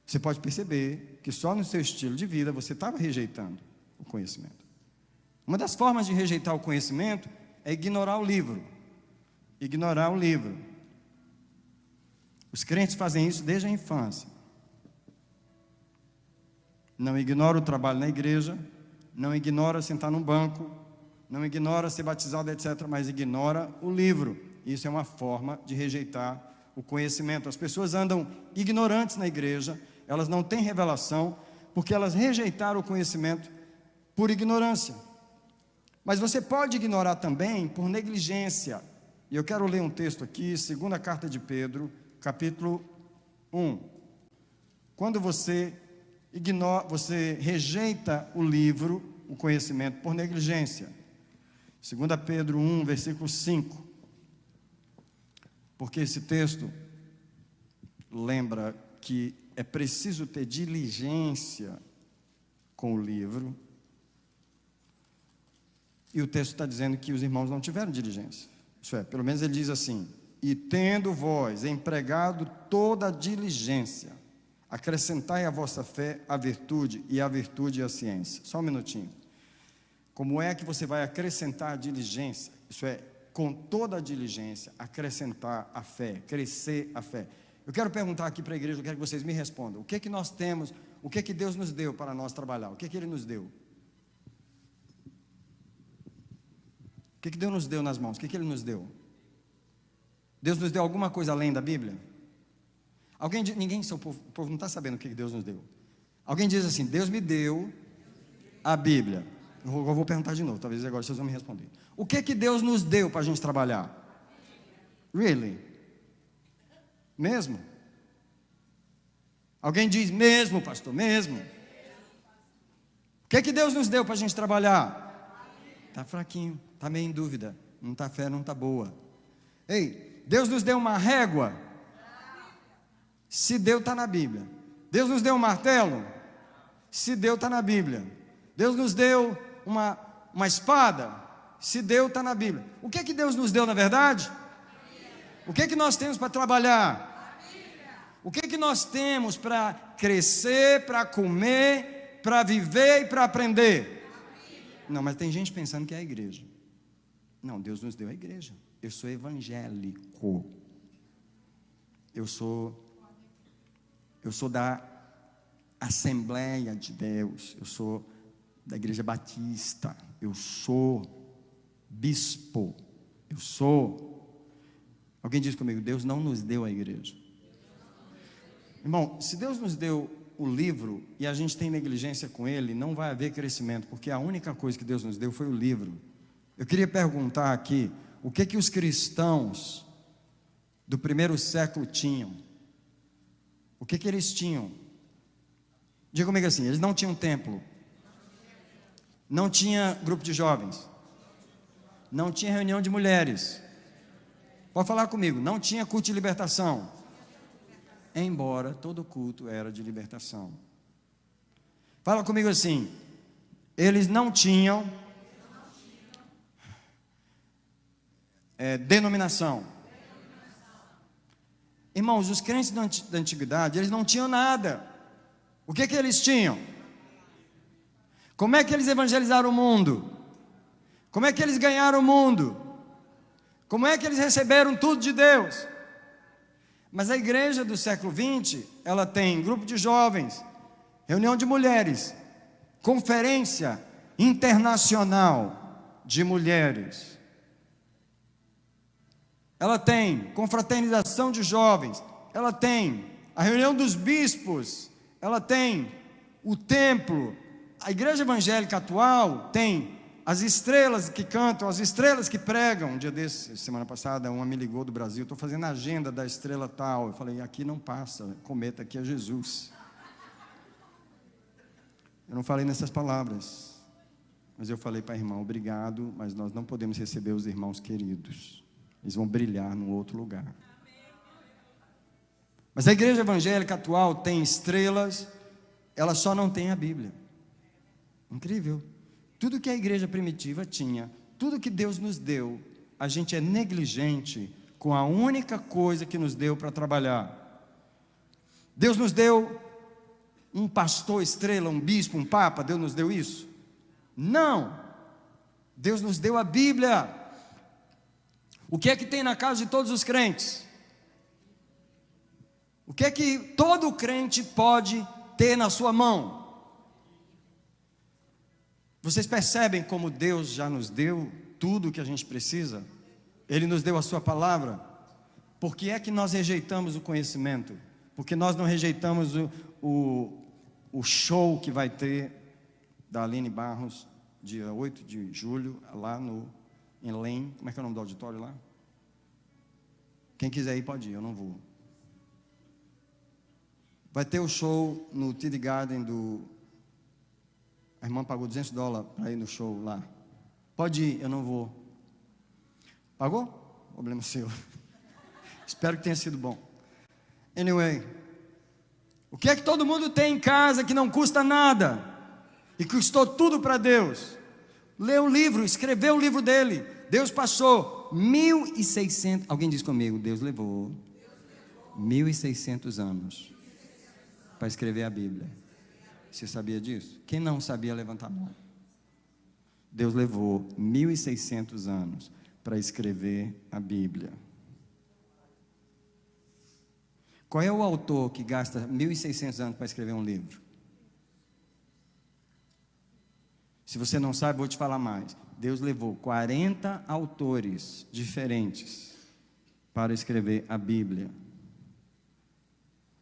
Você pode perceber que só no seu estilo de vida você estava rejeitando o conhecimento. Uma das formas de rejeitar o conhecimento é ignorar o livro. Ignorar o livro. Os crentes fazem isso desde a infância. Não ignora o trabalho na igreja, não ignora sentar num banco, não ignora ser batizado, etc., mas ignora o livro. Isso é uma forma de rejeitar o conhecimento. As pessoas andam ignorantes na igreja, elas não têm revelação, porque elas rejeitaram o conhecimento por ignorância. Mas você pode ignorar também por negligência. E eu quero ler um texto aqui, segunda carta de Pedro, capítulo 1. Quando você rejeita o livro, o conhecimento, por negligência. 2 Pedro 1, versículo 5. Porque esse texto lembra que é preciso ter diligência com o livro. E o texto está dizendo que os irmãos não tiveram diligência. Isso é, pelo menos ele diz assim: e tendo vós empregado toda a diligência, acrescentai à vossa fé a virtude, e a virtude a ciência. Só um minutinho. Como é que você vai acrescentar a diligência? Isso é, com toda a diligência, acrescentar a fé, crescer a fé. Eu quero perguntar aqui para a igreja, eu quero que vocês me respondam. O que é que nós temos, o que é que Deus nos deu para nós trabalhar? O que é que Ele nos deu? O que é que Deus nos deu nas mãos? O que é que Ele nos deu? Deus nos deu alguma coisa além da Bíblia? O povo não está sabendo o que Deus nos deu. Alguém diz assim: Deus me deu a Bíblia. Eu vou perguntar de novo, talvez agora vocês vão me responder. O que que Deus nos deu para a gente trabalhar? Really? Mesmo? Alguém diz: mesmo, pastor, mesmo. O que Deus nos deu para a gente trabalhar? Está fraquinho, está meio em dúvida, não está fé, não está boa. Ei, Deus nos deu uma régua? Se deu, está na Bíblia. Deus nos deu um martelo? Se deu, está na Bíblia. Deus nos deu uma espada? Se deu, está na Bíblia. O que Deus nos deu na verdade? O que nós temos para trabalhar? O que nós temos para crescer, para comer, para viver e para aprender? Não, mas tem gente pensando que é a igreja. Não, Deus nos deu a igreja. Eu sou evangélico. Eu sou da Assembleia de Deus. Eu sou da Igreja Batista. Eu sou bispo. Eu sou. Alguém diz comigo: Deus não nos deu a igreja. Irmão, se Deus nos deu o livro e a gente tem negligência com ele, não vai haver crescimento, porque a única coisa que Deus nos deu foi o livro. Eu queria perguntar aqui, o que os cristãos do primeiro século tinham? O que eles tinham? Diga comigo assim: eles não tinham templo, não tinha grupo de jovens, não tinha reunião de mulheres. Pode falar comigo: não tinha culto de libertação. Embora todo culto era de libertação. Fala comigo assim: eles não tinham denominação. Irmãos, os crentes da antiguidade, eles não tinham nada. O que eles tinham? Como é que eles evangelizaram o mundo? Como é que eles ganharam o mundo? Como é que eles receberam tudo de Deus? Mas a igreja do século XX, ela tem grupo de jovens, reunião de mulheres, conferência internacional de mulheres. Ela tem confraternização de jovens, ela tem a reunião dos bispos, ela tem o templo. A igreja evangélica atual tem as estrelas que cantam, as estrelas que pregam. Um dia desse, semana passada, uma me ligou do Brasil: estou fazendo a agenda da estrela tal. Eu falei: aqui não passa, cometa, aqui é Jesus. Eu não falei nessas palavras, mas eu falei para a irmã: obrigado, mas nós não podemos receber os irmãos queridos, eles vão brilhar num outro lugar. Mas a igreja evangélica atual tem estrelas, ela só não tem a Bíblia. Incrível. Tudo que a igreja primitiva tinha, tudo que Deus nos deu, a gente é negligente com a única coisa que nos deu para trabalhar. Deus nos deu um pastor estrela, um bispo, um papa. Deus nos deu isso? Não. Deus nos deu a Bíblia. O que é que tem na casa de todos os crentes? O que é que todo crente pode ter na sua mão? Vocês percebem como Deus já nos deu tudo o que a gente precisa? Ele nos deu a sua palavra. Por que é que nós rejeitamos o conhecimento? Porque nós não rejeitamos o show que vai ter da Aline Barros, dia 8 de julho, lá em Lem. Como é que é o nome do auditório lá? Quem quiser ir pode ir, eu não vou. Vai ter o show no TD Garden A irmã pagou $200 para ir no show lá. Pode ir, eu não vou. Pagou? Problema seu. Espero que tenha sido bom. Anyway, o que é que todo mundo tem em casa que não custa nada e custou tudo para Deus? Lê o livro, escreveu o livro dele. Deus passou 1.600, alguém diz comigo: Deus levou 1.600 anos para escrever a Bíblia. Você sabia disso? Quem não sabia, levanta a mão. Deus levou 1.600 anos para escrever a Bíblia. Qual é o autor que gasta 1.600 anos para escrever um livro? Se você não sabe, vou te falar mais. Deus levou 40 autores diferentes para escrever a Bíblia.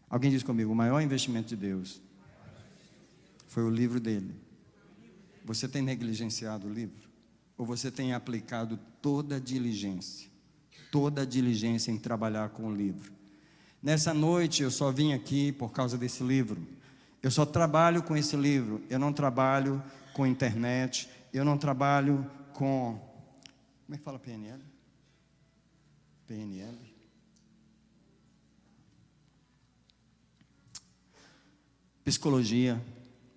Alguém diz comigo: o maior investimento de Deus foi o livro dele. Você tem negligenciado o livro? Ou você tem aplicado toda a diligência em trabalhar com o livro? Nessa noite eu só vim aqui por causa desse livro. Eu só trabalho com esse livro. Eu não trabalho com internet. Eu não trabalho com... Como é que fala PNL? PNL? Psicologia.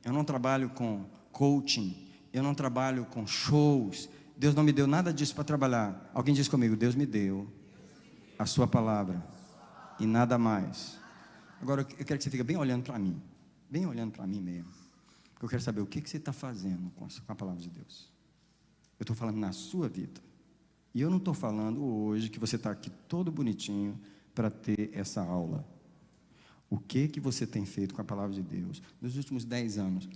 Eu não trabalho com coaching. Eu não trabalho com shows. Deus não me deu nada disso para trabalhar. Alguém diz comigo: Deus me deu a sua palavra e nada mais. Agora eu quero que você fique bem olhando para mim. Bem olhando para mim mesmo. Porque eu quero saber o que você está fazendo com a palavra de Deus. Eu estou falando na sua vida. E eu não estou falando hoje que você está aqui todo bonitinho para ter essa aula. O que você tem feito com a palavra de Deus nos últimos 10 anos?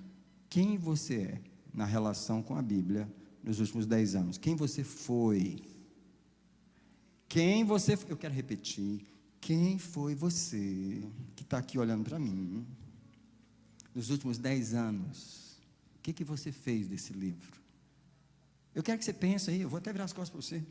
Quem você é na relação com a Bíblia nos últimos 10 anos? Quem você foi? Quem você foi? Eu quero repetir. Quem foi você que está aqui olhando para mim nos últimos 10 anos? O que você fez desse livro? Eu quero que você pense aí. Eu vou até virar as costas para você.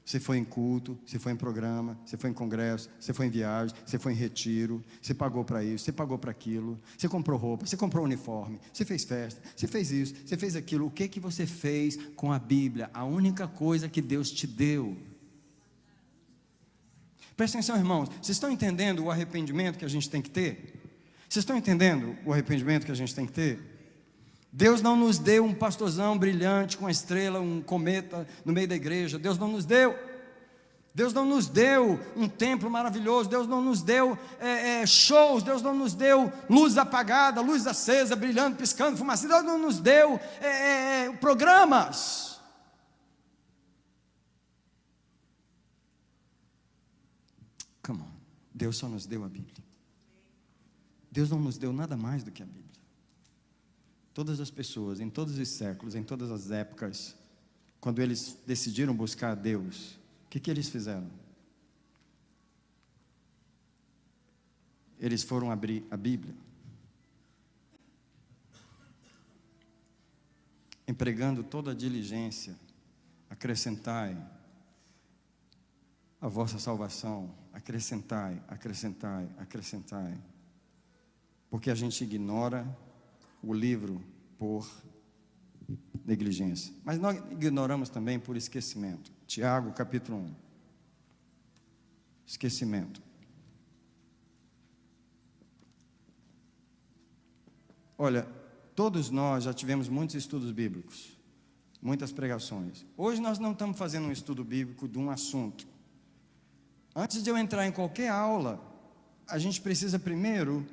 Você foi em culto, você foi em programa, você foi em congresso, você foi em viagem, você foi em retiro, você pagou para isso, você pagou para aquilo, você comprou roupa, você comprou uniforme, você fez festa, você fez isso, você fez aquilo. O que você fez com a Bíblia? A única coisa que Deus te deu. Presta atenção, irmãos. Vocês estão entendendo o arrependimento que a gente tem que ter? Vocês estão entendendo o arrependimento que a gente tem que ter? Deus não nos deu um pastorzão brilhante com uma estrela, um cometa no meio da igreja. Deus não nos deu. Deus não nos deu um templo maravilhoso. Deus não nos deu shows. Deus não nos deu luz apagada, luz acesa, brilhando, piscando, fumaça. Deus não nos deu programas. Come on. Deus só nos deu a Bíblia. Deus não nos deu nada mais do que a Bíblia. Todas as pessoas, em todos os séculos, em todas as épocas, quando eles decidiram buscar a Deus, o que eles fizeram? Eles foram abrir a Bíblia, empregando toda a diligência. Acrescentai a vossa salvação, acrescentai, acrescentai, acrescentai. Porque a gente ignora o livro por negligência, mas nós ignoramos também por esquecimento. Tiago capítulo 1. Esquecimento. Olha, todos nós já tivemos muitos estudos bíblicos, muitas pregações. Hoje nós não estamos fazendo um estudo bíblico de um assunto. Antes de eu entrar em qualquer aula, a gente precisa primeiro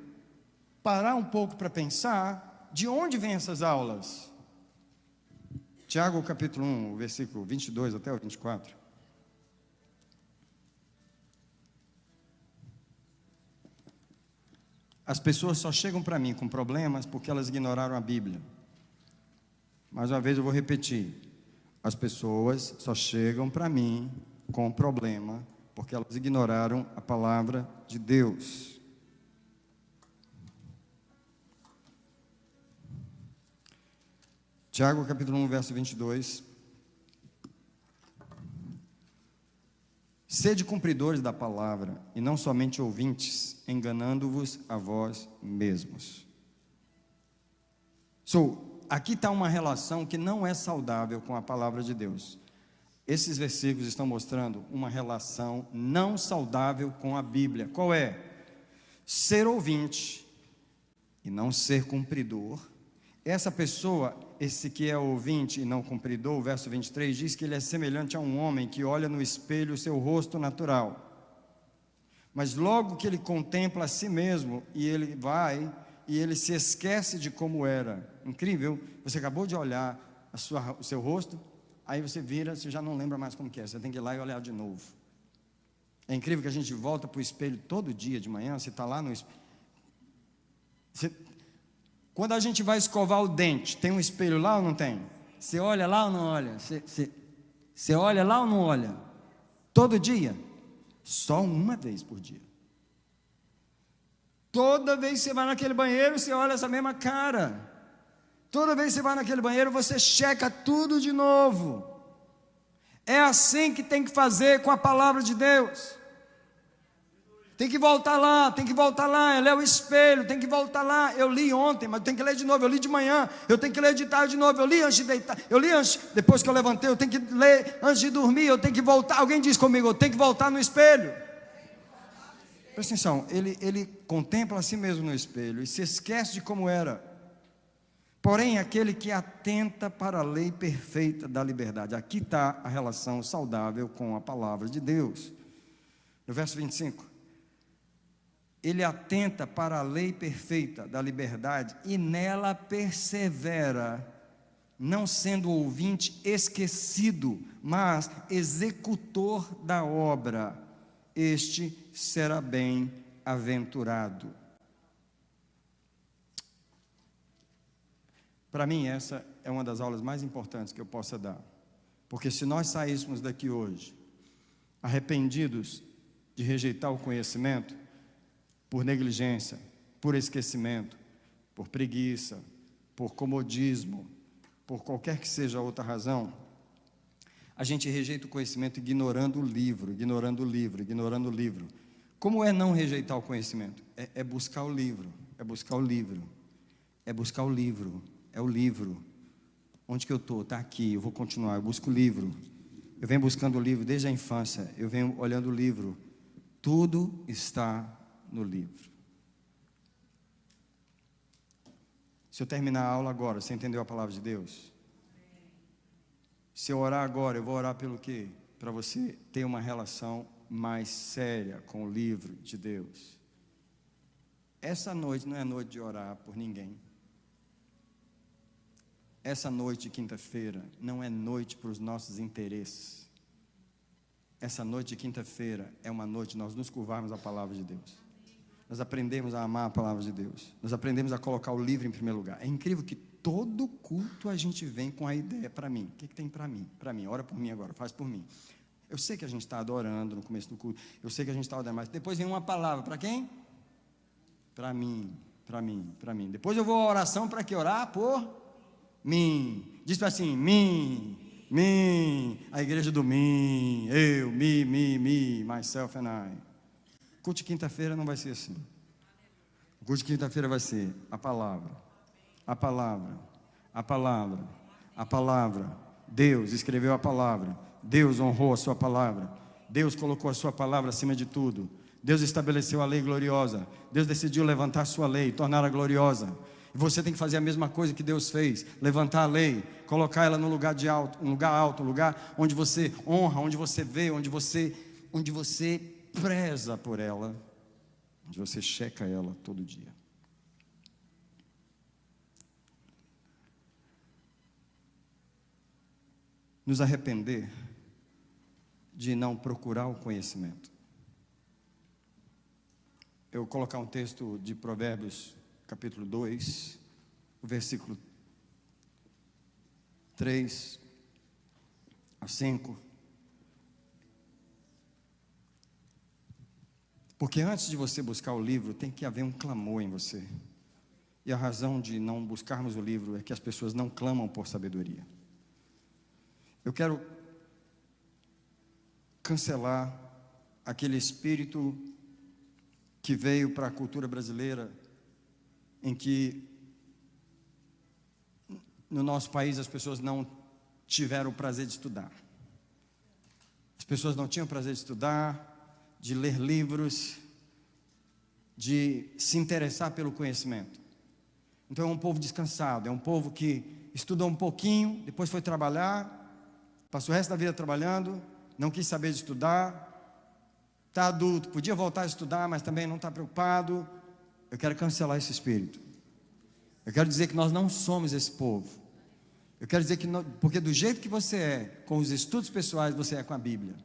parar um pouco para pensar de onde vêm essas aulas. Tiago capítulo 1, o versículo 22 até o 24. As pessoas só chegam para mim com problemas porque elas ignoraram a Bíblia. Mais uma vez eu vou repetir. As pessoas só chegam para mim com problema porque elas ignoraram a palavra de Deus. Tiago capítulo 1, verso 22. Sede cumpridores da palavra, e não somente ouvintes, enganando-vos a vós mesmos. Aqui está uma relação que não é saudável com a palavra de Deus. Esses versículos estão mostrando uma relação não saudável com a Bíblia. Qual é? Ser ouvinte e não ser cumpridor. Essa pessoa, esse que é ouvinte e não cumpridor, o verso 23 diz que ele é semelhante a um homem que olha no espelho o seu rosto natural. Mas logo que ele contempla a si mesmo e ele vai e ele se esquece de como era. Incrível, você acabou de olhar o seu rosto, aí você vira, você já não lembra mais como que é, você tem que ir lá e olhar de novo. É incrível que a gente volta para o espelho todo dia de manhã, você está lá no espelho. Quando a gente vai escovar o dente, tem um espelho lá ou não tem? Você olha lá ou não olha? Você olha lá ou não olha? Todo dia? Só uma vez por dia. Toda vez que você vai naquele banheiro, você olha essa mesma cara. Toda vez que você vai naquele banheiro, você checa tudo de novo. É assim que tem que fazer com a palavra de Deus. Tem que voltar lá, ela é o espelho, tem que voltar lá. Eu li ontem, mas tenho que ler de novo, eu li de manhã, eu tenho que ler de tarde de novo, eu li antes de deitar, depois que eu levantei, eu tenho que ler antes de dormir, eu tenho que voltar. Alguém diz comigo, eu tenho que voltar no espelho. Presta atenção, ele contempla a si mesmo no espelho e se esquece de como era. Porém, aquele que atenta para a lei perfeita da liberdade. Aqui está a relação saudável com a palavra de Deus. No verso 25. Ele atenta para a lei perfeita da liberdade e nela persevera, não sendo ouvinte esquecido, mas executor da obra. Este será bem-aventurado. Para mim, essa é uma das aulas mais importantes que eu possa dar. Porque se nós saíssemos daqui hoje, arrependidos de rejeitar o conhecimento, por negligência, por esquecimento, por preguiça, por comodismo, por qualquer que seja a outra razão, a gente rejeita o conhecimento ignorando o livro. Como é não rejeitar o conhecimento? É buscar o livro, é o livro. Onde que eu estou? Está aqui, eu vou continuar, eu busco o livro. Eu venho buscando o livro desde a infância, eu venho olhando o livro. Tudo está no livro. Se eu terminar a aula agora, você entendeu a palavra de Deus? Se eu orar agora, eu vou orar pelo quê? Para você ter uma relação mais séria com o livro de Deus. Essa noite não é noite de orar por ninguém. Essa noite de quinta-feira não é noite para os nossos interesses. Essa noite de quinta-feira é uma noite de nós nos curvarmos à palavra de Deus. Nós aprendemos a amar a palavra de Deus. Nós aprendemos a colocar o livro em primeiro lugar. É incrível que todo culto a gente vem com a ideia para mim. O que tem para mim? Para mim, ora por mim agora, faz por mim. Eu sei que a gente está adorando no começo do culto. Eu sei que a gente está adorando, mas depois vem uma palavra. Para quem? Para mim. Depois eu vou à oração para quê? Orar por mim. Diz para assim, mim. A igreja do mim. Eu, me, myself and I. O culto de quinta-feira não vai ser assim. O culto de quinta-feira vai ser a palavra. Deus escreveu a palavra. Deus honrou a sua palavra. Deus colocou a sua palavra acima de tudo. Deus estabeleceu a lei gloriosa. Deus decidiu levantar a sua lei, torná-la gloriosa. E você tem que fazer a mesma coisa que Deus fez. Levantar a lei, colocar ela no lugar de alto, um lugar onde você honra, onde você vê, onde você preza por ela, onde você checa ela todo dia. Nos arrepender de não procurar o conhecimento. Eu vou colocar um texto de Provérbios, capítulo 2, o versículo 3 a 5. Porque antes de você buscar o livro, tem que haver um clamor em você. E a razão de não buscarmos o livro é que as pessoas não clamam por sabedoria. Eu quero cancelar aquele espírito que veio para a cultura brasileira, em que no nosso país as pessoas não tiveram o prazer de estudar. As pessoas não tinham o prazer de estudar, de ler livros, de se interessar pelo conhecimento. Então é um povo descansado, é um povo que estudou um pouquinho, depois foi trabalhar, passou o resto da vida trabalhando, não quis saber de estudar, está adulto, podia voltar a estudar, mas também não está preocupado. Eu quero cancelar esse espírito. Eu quero dizer que nós não somos esse povo. Eu quero dizer que, porque do jeito que você é, com os estudos pessoais, você é com a Bíblia.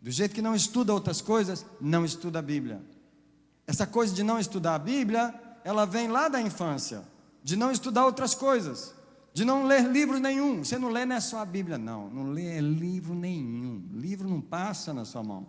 Do jeito que não estuda outras coisas, não estuda a Bíblia. Essa coisa de não estudar a Bíblia, ela vem lá da infância, de não estudar outras coisas, de não ler livro nenhum. Você não lê, não é só a Bíblia, não lê livro nenhum. Livro não passa na sua mão.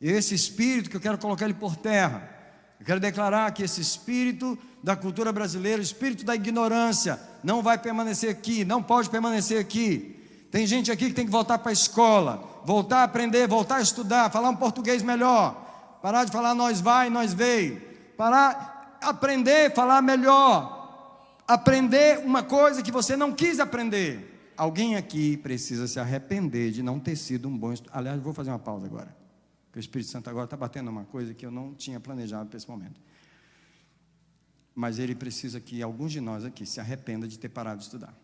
E esse espírito que eu quero colocar ele por terra. Eu quero declarar que esse espírito da cultura brasileira, o espírito da ignorância, não vai permanecer aqui, não pode permanecer aqui. Tem gente aqui que tem que voltar para a escola, voltar a aprender, voltar a estudar, falar um português melhor, parar de falar nós vai, nós veio, parar, aprender, falar melhor, aprender uma coisa que você não quis aprender. Alguém aqui precisa se arrepender de não ter sido um bom estudante. Aliás, vou fazer uma pausa agora, porque o Espírito Santo agora está batendo uma coisa que eu não tinha planejado para esse momento. Mas ele precisa que alguns de nós aqui se arrependa de ter parado de estudar.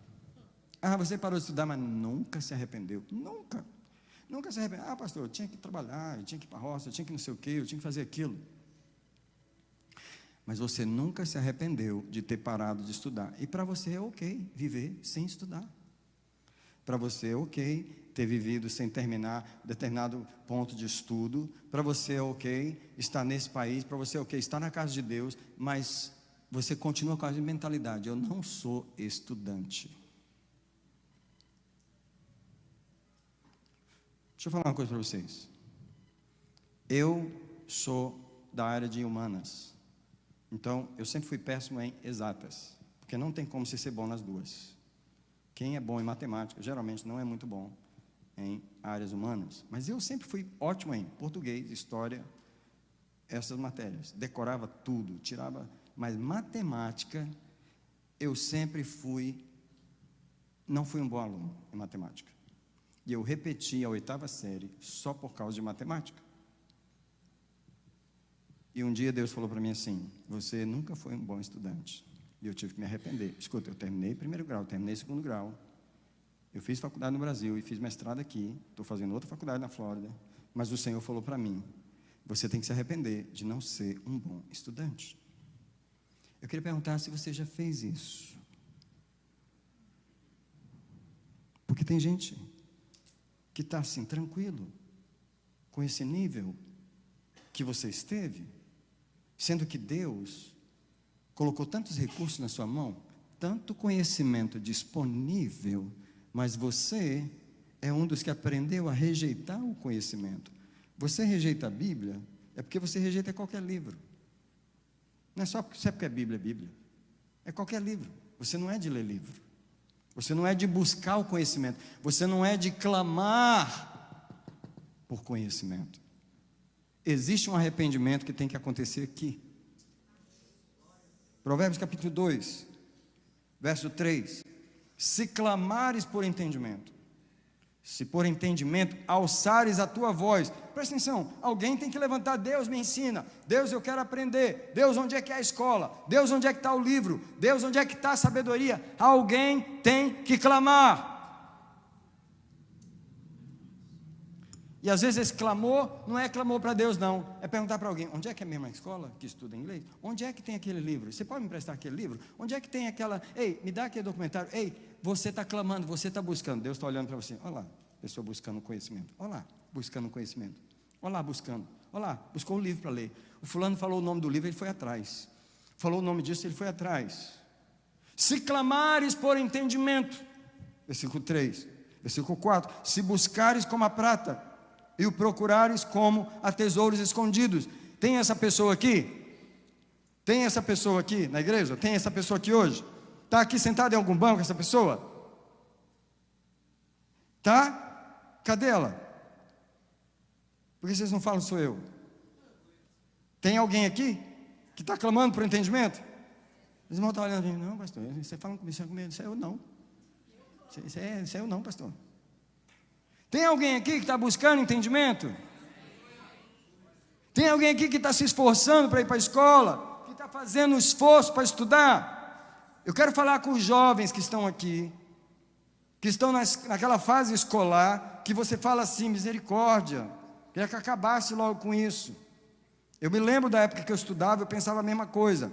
Ah, você parou de estudar, mas nunca se arrependeu. Nunca se arrependeu. Ah, pastor, eu tinha que trabalhar, eu tinha que ir para a roça, eu tinha que não sei o quê, eu tinha que fazer aquilo. Mas você nunca se arrependeu de ter parado de estudar. E para você é ok viver sem estudar. Para você é ok ter vivido sem terminar determinado ponto de estudo. Para você é ok estar nesse país. Para você é ok estar na casa de Deus. Mas você continua com a mentalidade: eu não sou estudante. Deixa eu falar uma coisa para vocês. Eu sou da área de humanas. Então, eu sempre fui péssimo em exatas. Porque não tem como você ser bom nas duas. Quem é bom em matemática, geralmente não é muito bom em áreas humanas. Mas eu sempre fui ótimo em português, história, essas matérias. Decorava tudo, tirava. Mas matemática, eu sempre não fui um bom aluno em matemática. E eu repeti a 8ª série só por causa de matemática. E um dia Deus falou para mim assim: você nunca foi um bom estudante. E eu tive que me arrepender. Escuta, eu terminei 1º grau, terminei 2º grau. Eu fiz faculdade no Brasil e fiz mestrado aqui. Estou fazendo outra faculdade na Flórida. Mas o Senhor falou para mim: você tem que se arrepender de não ser um bom estudante. Eu queria perguntar se você já fez isso. Porque tem gente que está assim, tranquilo, com esse nível que você esteve, sendo que Deus colocou tantos recursos na sua mão, tanto conhecimento disponível, mas você é um dos que aprendeu a rejeitar o conhecimento. Você rejeita a Bíblia, é porque você rejeita qualquer livro. Não é só porque a Bíblia é Bíblia. É qualquer livro. Você não é de ler livro. Você não é de buscar o conhecimento. Você não é de clamar por conhecimento. Existe um arrependimento que tem que acontecer aqui. Provérbios capítulo 2, verso 3. Se clamares por entendimento, se por entendimento alçares a tua voz. Presta atenção, alguém tem que levantar: Deus me ensina, Deus eu quero aprender, Deus onde é que é a escola, Deus onde é que está o livro, Deus onde é que está a sabedoria. Alguém tem que clamar. E às vezes esse clamor não é clamor para Deus não, é perguntar para alguém: onde é que é a mesma escola que estuda inglês? Onde é que tem aquele livro? Você pode me emprestar aquele livro? Onde é que tem aquela, ei, me dá aquele documentário, ei, você está clamando, você está buscando, Deus está olhando para você: olha lá, pessoa buscando conhecimento, olha lá, buscando conhecimento, olha lá, buscando, olha lá, buscou um livro para ler. O fulano falou o nome do livro, ele foi atrás, falou o nome disso, ele foi atrás. Se clamares por entendimento, versículo 3, versículo 4, se buscares como a prata, e o procurares como a tesouros escondidos. Tem essa pessoa aqui? Tem essa pessoa aqui na igreja? Tem essa pessoa aqui hoje? Está aqui sentada em algum banco essa pessoa? Tá? Cadê ela? Por que vocês não falam sou eu? Tem alguém aqui que está clamando por entendimento? Os irmãos estão olhando para mim: não, pastor, você fala comigo, isso é eu não. Isso é eu não, pastor. Tem alguém aqui que está buscando entendimento? Tem alguém aqui que está se esforçando para ir para a escola? Que está fazendo um esforço para estudar? Eu quero falar com os jovens que estão aqui, que estão naquela fase escolar, que você fala assim: misericórdia, queria que acabasse logo com isso. Eu me lembro da época que eu estudava, eu pensava a mesma coisa.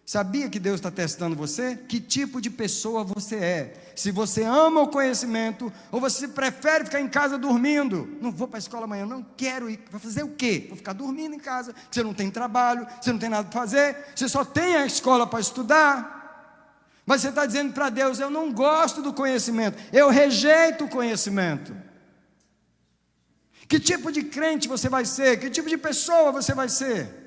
Sabia que Deus está testando você? Que tipo de pessoa você é? Se você ama o conhecimento, ou você prefere ficar em casa dormindo. Não vou para a escola amanhã, não quero ir. Vai fazer o quê? Vou ficar dormindo em casa. Você não tem trabalho, você não tem nada para fazer, você só tem a escola para estudar. Mas você está dizendo para Deus: eu não gosto do conhecimento, eu rejeito o conhecimento. Que tipo de crente você vai ser? Que tipo de pessoa você vai ser?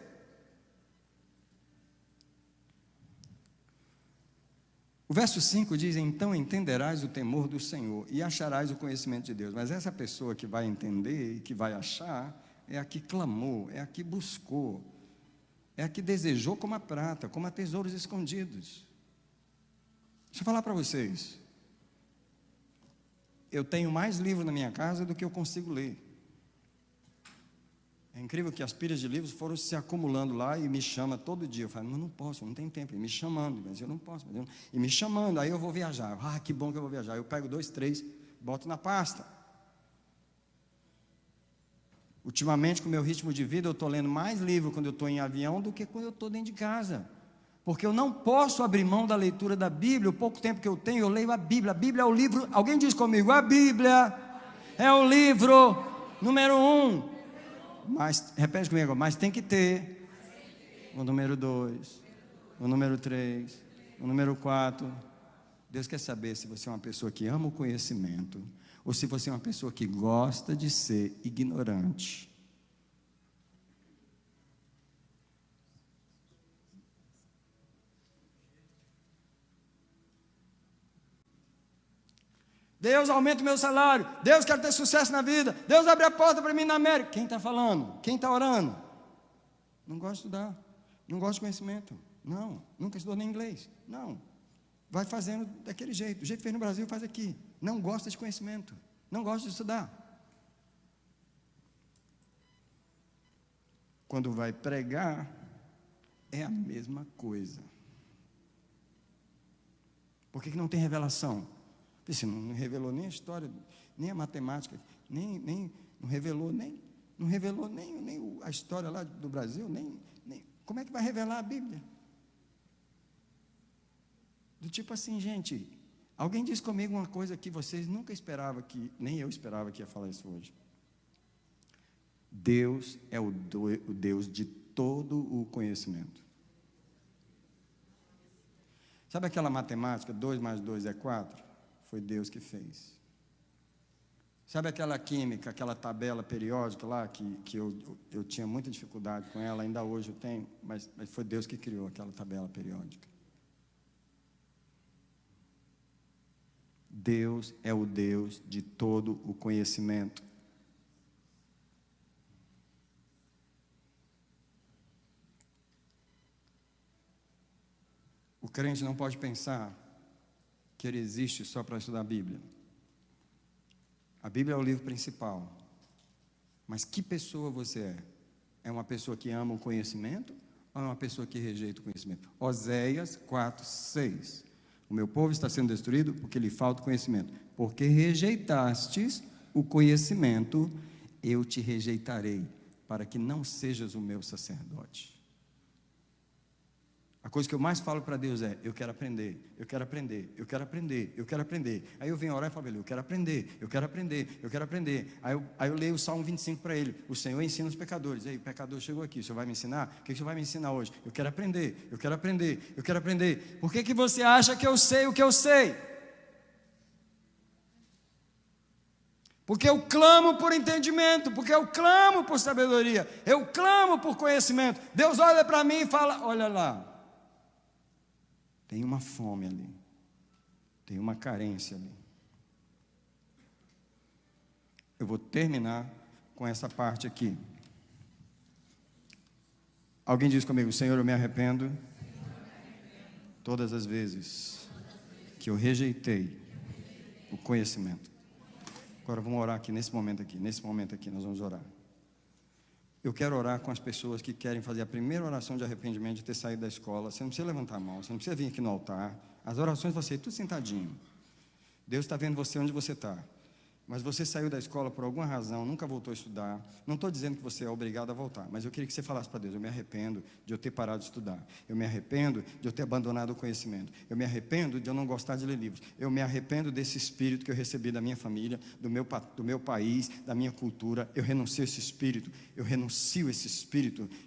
O verso 5 diz: então entenderás o temor do Senhor e acharás o conhecimento de Deus. Mas essa pessoa que vai entender e que vai achar é a que clamou, é a que buscou, é a que desejou como a prata, como a tesouros escondidos. Deixa eu falar para vocês, eu tenho mais livros na minha casa do que eu consigo ler. É incrível que as pilhas de livros foram se acumulando lá e me chama todo dia. Eu falo, mas não posso, não tem tempo. E me chamando, mas eu não posso. E me chamando, aí eu vou viajar. Ah, que bom que eu vou viajar. Eu pego 2, 3, boto na pasta. Ultimamente, com o meu ritmo de vida, eu estou lendo mais livro quando eu estou em avião do que quando eu estou dentro de casa. Porque eu não posso abrir mão da leitura da Bíblia. O pouco tempo que eu tenho, eu leio a Bíblia. A Bíblia é o livro, alguém diz comigo, a Bíblia é o livro número 1. Mas, repete comigo, mas tem que ter o número 2, o número 3, o número 4. Deus quer saber se você é uma pessoa que ama o conhecimento ou se você é uma pessoa que gosta de ser ignorante. Deus aumenta o meu salário, Deus quer ter sucesso na vida, Deus abre a porta para mim na América. Quem está falando? Quem está orando? Não gosta de estudar, não gosta de conhecimento, não, nunca estudou nem inglês, não, vai fazendo daquele jeito, do jeito que fez no Brasil, faz aqui, não gosta de conhecimento, não gosta de estudar. Quando vai pregar, é a mesma coisa. Por que não tem revelação? Porque não revelou nem a história, nem a matemática, não revelou nem a história lá do Brasil, nem como é que vai revelar a Bíblia? Do tipo assim, gente, alguém diz comigo uma coisa que vocês nunca esperavam, que nem eu esperava que ia falar isso hoje. Deus é o Deus de todo o conhecimento. Sabe aquela matemática, 2 mais 2 é 4? Foi Deus que fez. Sabe aquela química, aquela tabela periódica lá, que eu tinha muita dificuldade com ela, ainda hoje eu tenho, mas foi Deus que criou aquela tabela periódica. Deus é o Deus de todo o conhecimento. O crente não pode pensar que ele existe só para estudar a Bíblia. A Bíblia é o livro principal. Mas que pessoa você é? É uma pessoa que ama o conhecimento ou é uma pessoa que rejeita o conhecimento? Oséias 4, 6. O meu povo está sendo destruído porque lhe falta conhecimento. Porque rejeitastes o conhecimento, eu te rejeitarei, para que não sejas o meu sacerdote. A coisa que eu mais falo para Deus é, eu quero aprender, eu quero aprender, eu quero aprender, eu quero aprender. Aí eu venho orar e falo, eu quero aprender, eu quero aprender, eu quero aprender. Aí eu leio o Salmo 25 para ele, o Senhor ensina os pecadores. Ei, o pecador chegou aqui, o Senhor vai me ensinar? O que o Senhor vai me ensinar hoje? Eu quero aprender, eu quero aprender, eu quero aprender. Por que você acha que eu sei o que eu sei? Porque eu clamo por entendimento, porque eu clamo por sabedoria, eu clamo por conhecimento. Deus olha para mim e fala, olha lá, tem uma fome ali, tem uma carência ali. Eu vou terminar com essa parte aqui. Alguém diz comigo, Senhor, eu me arrependo todas as vezes que eu rejeitei o conhecimento. Agora vamos orar aqui, nesse momento aqui, nós vamos orar. Eu quero orar com as pessoas que querem fazer a primeira oração de arrependimento de ter saído da escola. Você não precisa levantar a mão, você não precisa vir aqui no altar. As orações você tudo sentadinho. Deus está vendo você onde você está. Mas você saiu da escola por alguma razão, nunca voltou a estudar. Não estou dizendo que você é obrigado a voltar, mas eu queria que você falasse para Deus, eu me arrependo de eu ter parado de estudar. Eu me arrependo de eu ter abandonado o conhecimento. Eu me arrependo de eu não gostar de ler livros. Eu me arrependo desse espírito que eu recebi da minha família, do meu país, da minha cultura. Eu renuncio esse espírito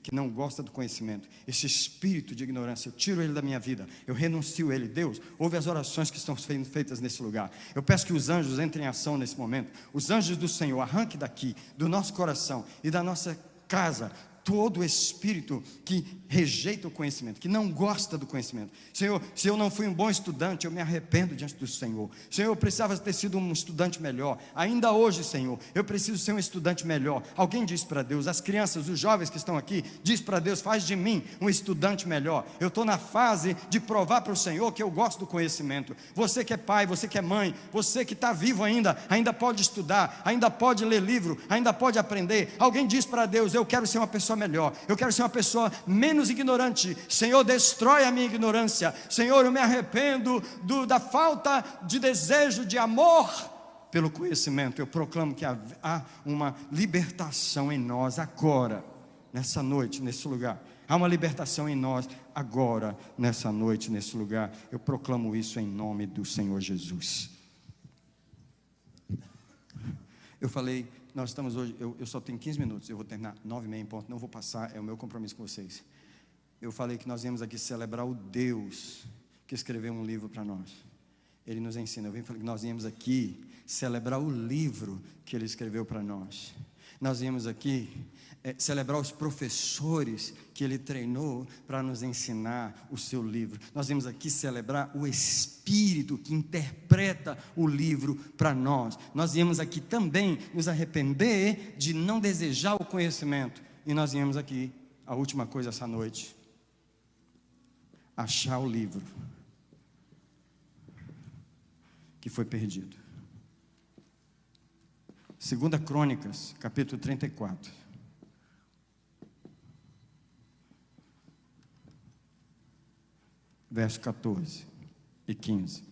que não gosta do conhecimento. Esse espírito de ignorância, eu tiro ele da minha vida. Eu renuncio ele. Deus, ouve as orações que estão sendo feitas nesse lugar. Eu peço que os anjos entrem em ação nesse momento. Os anjos do Senhor, arranque daqui, do nosso coração e da nossa casa, todo espírito que rejeita o conhecimento, que não gosta do conhecimento. Senhor, se eu não fui um bom estudante, eu me arrependo diante do Senhor. Senhor, eu precisava ter sido um estudante melhor. Ainda hoje, Senhor, eu preciso ser um estudante melhor. Alguém diz para Deus, as crianças, os jovens que estão aqui, diz para Deus, faz de mim um estudante melhor. Eu estou na fase de provar para o Senhor que eu gosto do conhecimento. Você que é pai, você que é mãe, você que está vivo ainda pode estudar, ainda pode ler livro, ainda pode aprender. Alguém diz para Deus, eu quero ser uma pessoa melhor, eu quero ser uma pessoa menos ignorante. Senhor, destrói a minha ignorância. Senhor, eu me arrependo da falta de desejo, de amor pelo conhecimento. Eu proclamo que há uma libertação em nós agora, nessa noite, nesse lugar. Há uma libertação em nós agora, nessa noite, nesse lugar. Eu proclamo isso em nome do Senhor Jesus. Eu falei, nós estamos hoje, eu só tenho 15 minutos, eu vou terminar 9h30 em ponto, não vou passar, é o meu compromisso com vocês. Eu falei que nós íamos aqui celebrar o Deus que escreveu um livro para nós. Ele nos ensina. Eu falei que nós íamos aqui celebrar o livro que Ele escreveu para nós. Nós íamos aqui celebrar os professores que Ele treinou para nos ensinar o seu livro. Nós íamos aqui celebrar o Espírito que interpreta o livro para nós. Nós íamos aqui também nos arrepender de não desejar o conhecimento. E nós íamos aqui, a última coisa essa noite, achar o livro que foi perdido. 2 Crônicas, capítulo 34. Verso 14 e 15.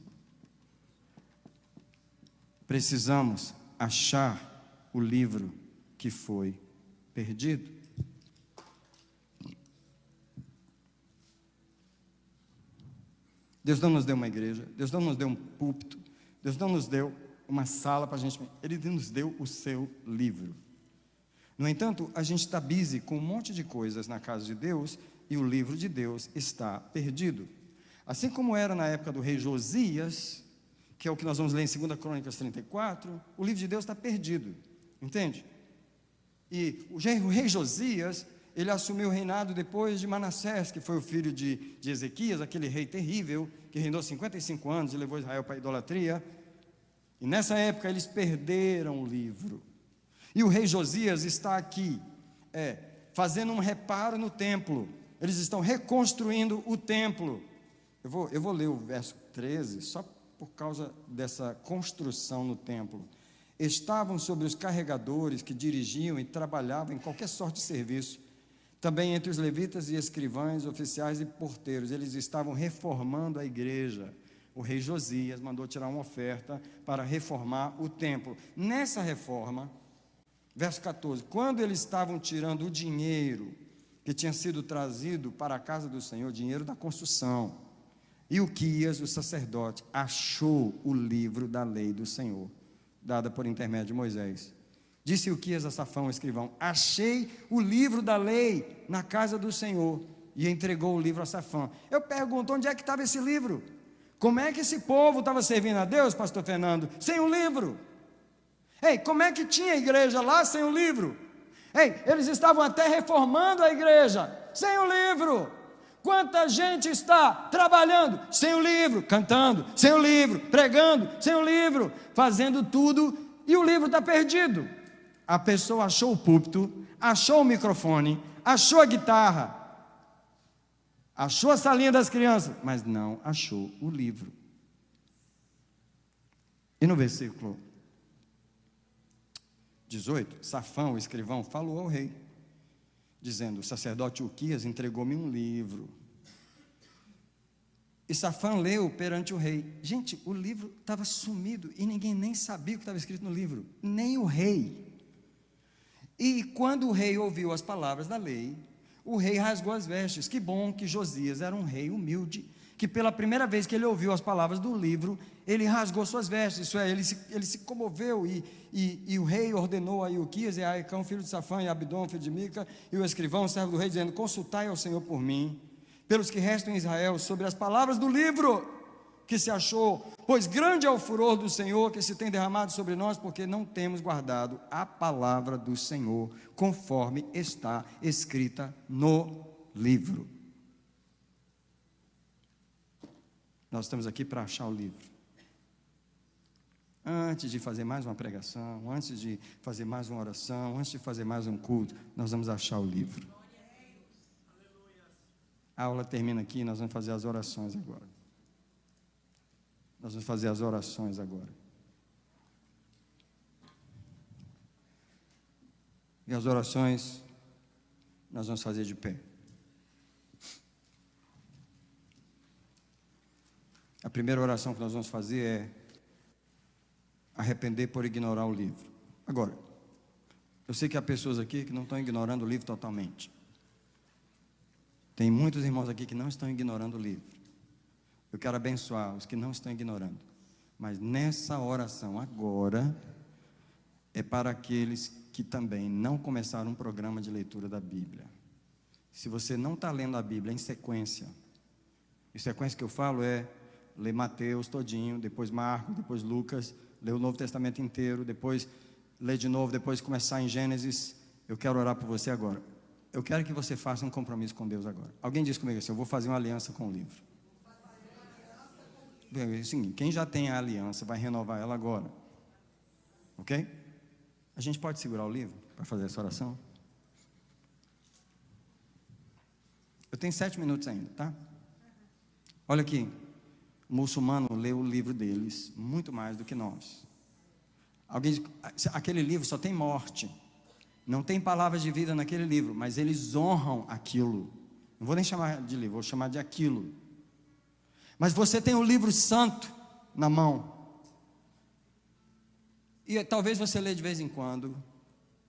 Precisamos achar o livro que foi perdido. Deus não nos deu uma igreja, Deus não nos deu um púlpito, Deus não nos deu uma sala para a gente, Ele nos deu o seu livro. No entanto, a gente está busy com um monte de coisas na casa de Deus e o livro de Deus está perdido. Assim como era na época do rei Josias, que é o que nós vamos ler em 2 Crônicas 34, o livro de Deus está perdido, entende? E o rei Josias, ele assumiu o reinado depois de Manassés, que foi o filho de Ezequias, aquele rei terrível, que reinou 55 anos e levou Israel para a idolatria. E nessa época eles perderam o livro. E o rei Josias está aqui, fazendo um reparo no templo. Eles estão reconstruindo o templo. Eu vou ler o verso 13, só por causa dessa construção no templo. Estavam sobre os carregadores que dirigiam e trabalhavam em qualquer sorte de serviço. Também entre os levitas e escrivães, oficiais e porteiros. Eles estavam reformando a igreja. O rei Josias mandou tirar uma oferta para reformar o templo. Nessa reforma, verso 14, quando eles estavam tirando o dinheiro que tinha sido trazido para a casa do Senhor, dinheiro da construção, Ilquias, o sacerdote, achou o livro da lei do Senhor, dada por intermédio de Moisés. Disse Ilquias a Safão, o escrivão, achei o livro da lei na casa do Senhor, e entregou o livro a Safão. Eu pergunto, onde é que estava esse livro? Como é que esse povo estava servindo a Deus, pastor Fernando, sem o livro? Ei, como é que tinha igreja lá sem o livro? Ei, eles estavam até reformando a igreja, sem o livro. Quanta gente está trabalhando sem o livro, cantando, sem o livro, pregando, sem o livro, fazendo tudo, e o livro está perdido. A pessoa achou o púlpito, achou o microfone, achou a guitarra, achou a salinha das crianças, mas não achou o livro. E no versículo 18, Safão, o escrivão, falou ao rei, dizendo, o sacerdote Ilquias entregou-me um livro. E Safão leu perante o rei. Gente, o livro estava sumido e ninguém nem sabia o que estava escrito no livro, nem o rei. E quando o rei ouviu as palavras da lei, o rei rasgou as vestes. Que bom que Josias era um rei humilde, que pela primeira vez que ele ouviu as palavras do livro, ele rasgou suas vestes, isso é, ele se comoveu, e o rei ordenou a Ilquias e a Aicão, filho de Safã, e a Abdom, filho de Mica, e o escrivão, servo do rei, dizendo, consultai ao Senhor por mim, pelos que restam em Israel, sobre as palavras do livro. que se achou, pois grande é o furor do Senhor que se tem derramado sobre nós, porque não temos guardado a palavra do Senhor, conforme está escrita no livro. Nós estamos aqui para achar o livro. Antes de fazer mais uma pregação, antes de fazer mais uma oração, antes de fazer mais um culto, nós vamos achar o livro. A aula termina aqui, nós vamos fazer as orações agora. Nós vamos fazer as orações agora. E as orações nós vamos fazer de pé. A primeira oração que nós vamos fazer é arrepender por ignorar o livro. Agora, eu sei que há pessoas aqui que não estão ignorando o livro totalmente. Tem muitos irmãos aqui que não estão ignorando o livro. Eu quero abençoar os que não estão ignorando. Mas nessa oração agora, é para aqueles que também não começaram um programa de leitura da Bíblia. Se você não está lendo a Bíblia em sequência que eu falo é ler Mateus todinho, depois Marcos, depois Lucas, ler o Novo Testamento inteiro, depois ler de novo, depois começar em Gênesis. Eu quero orar por você agora. Eu quero que você faça um compromisso com Deus agora. Alguém diz comigo assim: eu vou fazer uma aliança com o livro. É o seguinte, quem já tem a aliança vai renovar ela agora. Ok? A gente pode segurar o livro para fazer essa oração? Eu tenho 7 minutos ainda, tá? Olha aqui. O muçulmano lê o livro deles muito mais do que nós. Alguém diz, aquele livro só tem morte, não tem palavras de vida naquele livro, mas eles honram aquilo. Não vou nem chamar de livro, vou chamar de aquilo. Mas você tem o livro santo na mão, e talvez você lê de vez em quando.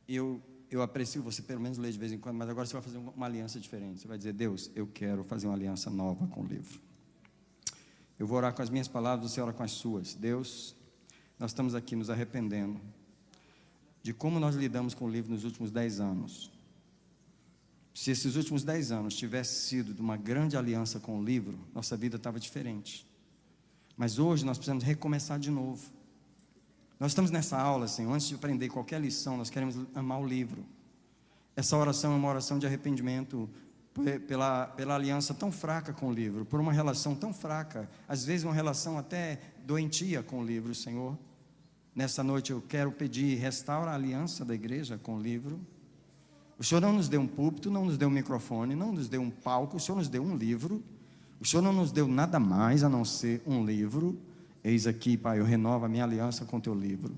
Eu aprecio você pelo menos ler de vez em quando, mas agora você vai fazer uma aliança diferente. Você vai dizer: Deus, eu quero fazer uma aliança nova com o livro. Eu vou orar com as minhas palavras, você ora com as suas. Deus, nós estamos aqui nos arrependendo de como nós lidamos com o livro nos últimos 10 anos. Se esses últimos 10 anos tivesse sido de uma grande aliança com o livro, nossa vida estava diferente. Mas hoje nós precisamos recomeçar de novo. Nós estamos nessa aula, Senhor, antes de aprender qualquer lição, nós queremos amar o livro. Essa oração é uma oração de arrependimento pela aliança tão fraca com o livro, por uma relação tão fraca, às vezes uma relação até doentia com o livro, Senhor. Nessa noite eu quero pedir: restaura a aliança da igreja com o livro. O Senhor não nos deu um púlpito, não nos deu um microfone, não nos deu um palco, o Senhor nos deu um livro. O Senhor não nos deu nada mais a não ser um livro. Eis aqui, Pai, eu renovo a minha aliança com o teu livro.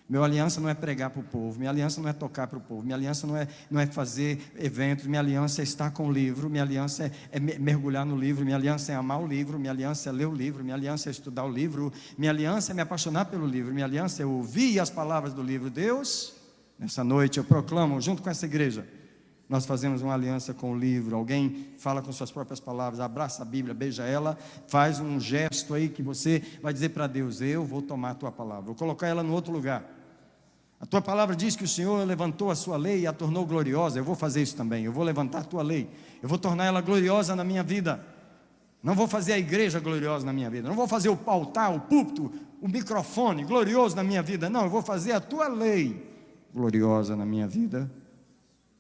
Minha aliança não é pregar para o povo, minha aliança não é tocar para o povo, minha aliança não é fazer eventos, minha aliança é estar com o livro, minha aliança é mergulhar no livro, minha aliança é amar o livro, minha aliança é ler o livro, minha aliança é estudar o livro, minha aliança é me apaixonar pelo livro, minha aliança é ouvir as palavras do livro. Deus, nessa noite eu proclamo, junto com essa igreja, nós fazemos uma aliança com o livro. Alguém fala com suas próprias palavras, abraça a Bíblia, beija ela, faz um gesto aí que você vai dizer para Deus: eu vou tomar a tua palavra, vou colocar ela no outro lugar. A tua palavra diz que o Senhor levantou a sua lei e a tornou gloriosa. Eu vou fazer isso também, eu vou levantar a tua lei, eu vou tornar ela gloriosa na minha vida. Não vou fazer a igreja gloriosa na minha vida, não vou fazer o altar, o púlpito, o microfone glorioso na minha vida, não, eu vou fazer a tua lei gloriosa na minha vida,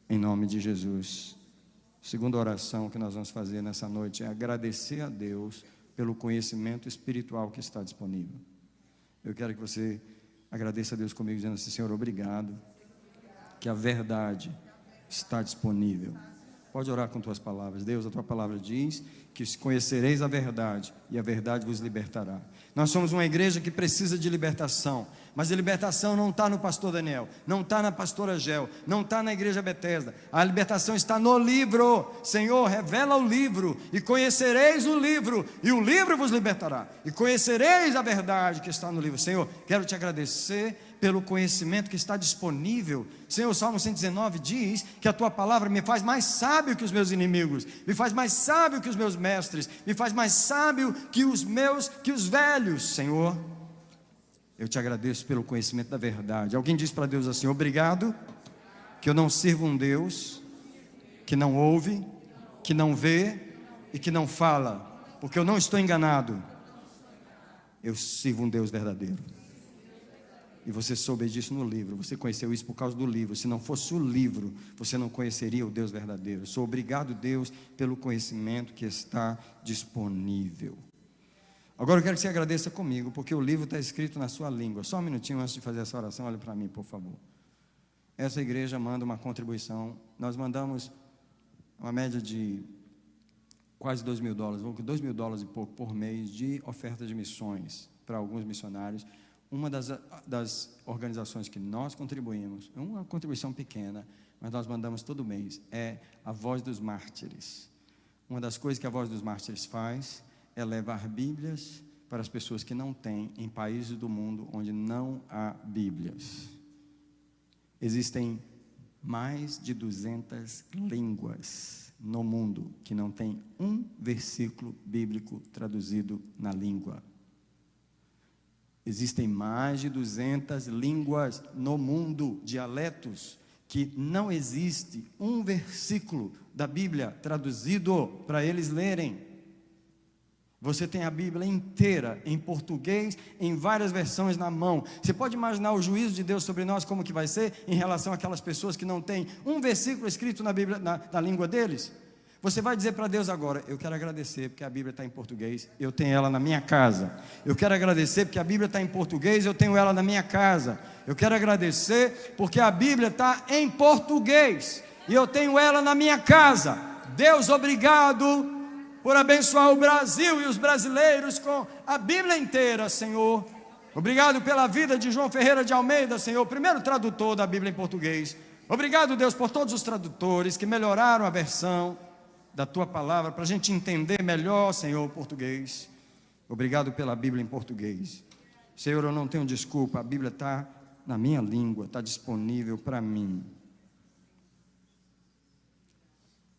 em nome de Jesus. A segunda oração que nós vamos fazer nessa noite é agradecer a Deus pelo conhecimento espiritual que está disponível. Eu quero que você agradeça a Deus comigo, dizendo assim: Senhor, obrigado, que a verdade está disponível. Pode orar com tuas palavras. Deus, a tua palavra diz que conhecereis a verdade e a verdade vos libertará. Nós somos uma igreja que precisa de libertação, mas a libertação não está no pastor Daniel, não está na pastora Gel, não está na igreja Betesda. A libertação está no livro. Senhor, revela o livro e conhecereis o livro, e o livro vos libertará, e conhecereis a verdade que está no livro. Senhor, quero te agradecer pelo conhecimento que está disponível. Senhor, o Salmo 119 diz que a tua palavra me faz mais sábio que os meus inimigos, me faz mais sábio que os meus mestres, me faz mais sábio que os velhos. Senhor, eu te agradeço pelo conhecimento da verdade. Alguém diz para Deus assim: obrigado, que eu não sirvo um Deus que não ouve, que não vê e que não fala, porque eu não estou enganado. Eu sirvo um Deus verdadeiro. E você soube disso no livro, você conheceu isso por causa do livro. Se não fosse o livro, você não conheceria o Deus verdadeiro. Sou obrigado, Deus, pelo conhecimento que está disponível. Agora eu quero que você agradeça comigo, porque o livro está escrito na sua língua. Só um minutinho antes de fazer essa oração, olhe para mim, por favor. Essa igreja manda uma contribuição. Nós mandamos uma média de quase $2.000, $2.000 e pouco por mês de oferta de missões para alguns missionários. Uma das organizações que nós contribuímos, é uma contribuição pequena, mas nós mandamos todo mês, é a Voz dos Mártires. Uma das coisas que a Voz dos Mártires faz é levar Bíblias para as pessoas que não têm, em países do mundo onde não há Bíblias. Existem mais de 200 línguas no mundo que não tem um versículo bíblico traduzido na língua. Existem mais de 200 línguas no mundo, dialetos, que não existe um versículo da Bíblia traduzido para eles lerem. Você tem a Bíblia inteira em português, em várias versões na mão. Você pode imaginar o juízo de Deus sobre nós, como que vai ser em relação àquelas pessoas que não têm um versículo escrito na Bíblia, na língua deles? Você vai dizer para Deus agora: eu quero agradecer porque a Bíblia está em português, eu tenho ela na minha casa. Eu quero agradecer porque a Bíblia está em português, eu tenho ela na minha casa. Eu quero agradecer porque a Bíblia está em português e eu tenho ela na minha casa. Deus, obrigado por abençoar o Brasil e os brasileiros com a Bíblia inteira, Senhor. Obrigado pela vida de João Ferreira de Almeida, Senhor, o primeiro tradutor da Bíblia em português. Obrigado, Deus, por todos os tradutores que melhoraram a versão da Tua Palavra, para a gente entender melhor, Senhor, o português. Obrigado pela Bíblia em português. Senhor, eu não tenho desculpa, a Bíblia está na minha língua, está disponível para mim.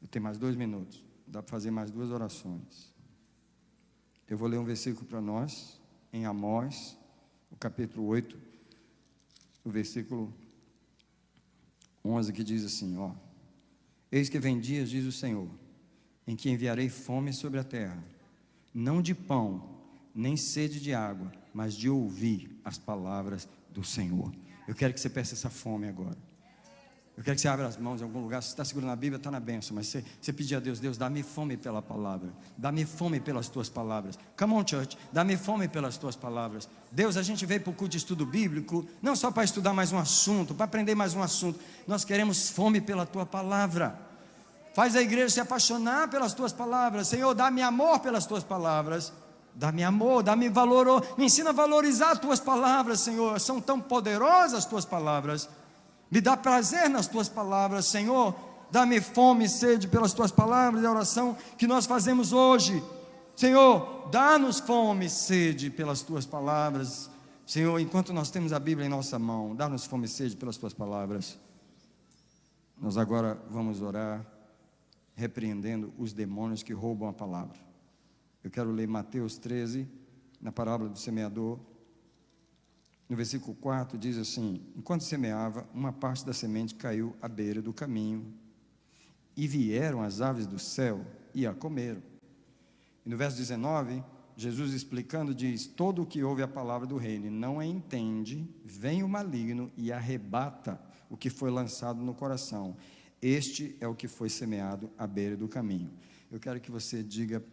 Eu tenho mais 2 minutos, dá para fazer mais 2 orações. Eu vou ler um versículo para nós, em Amós, o capítulo 8, o versículo 11, que diz assim, ó: eis que vem dias, diz o Senhor, em que enviarei fome sobre a terra, não de pão, nem sede de água, mas de ouvir as palavras do Senhor. Eu quero que você peça essa fome agora. Eu quero que você abra as mãos em algum lugar. Se você está segurando a Bíblia, está na bênção, mas você pedir a Deus: Deus, dá-me fome pela palavra, dá-me fome pelas Tuas palavras. Come on, church, dá-me fome pelas Tuas palavras. Deus, a gente veio para o culto de estudo bíblico, não só para estudar mais um assunto, para aprender mais um assunto. Nós queremos fome pela Tua palavra. Faz a igreja se apaixonar pelas Tuas palavras. Senhor, dá-me amor pelas Tuas palavras. Dá-me amor, dá-me valor. Me ensina a valorizar as Tuas palavras, Senhor. São tão poderosas as Tuas palavras. Me dá prazer nas Tuas palavras, Senhor. Dá-me fome e sede pelas Tuas palavras. É a oração que nós fazemos hoje. Senhor, dá-nos fome e sede pelas Tuas palavras. Senhor, enquanto nós temos a Bíblia em nossa mão, dá-nos fome e sede pelas Tuas palavras. Nós agora vamos orar repreendendo os demônios que roubam a palavra. Eu quero ler Mateus 13, na parábola do semeador. No versículo 4 diz assim: enquanto semeava, uma parte da semente caiu à beira do caminho, e vieram as aves do céu e a comeram. E no verso 19, Jesus explicando diz: todo o que ouve a palavra do reino e não a entende, vem o maligno e arrebata o que foi lançado no coração. Este é o que foi semeado à beira do caminho. Eu quero que você diga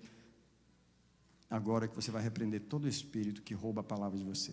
agora que você vai repreender todo espírito que rouba a palavra de você.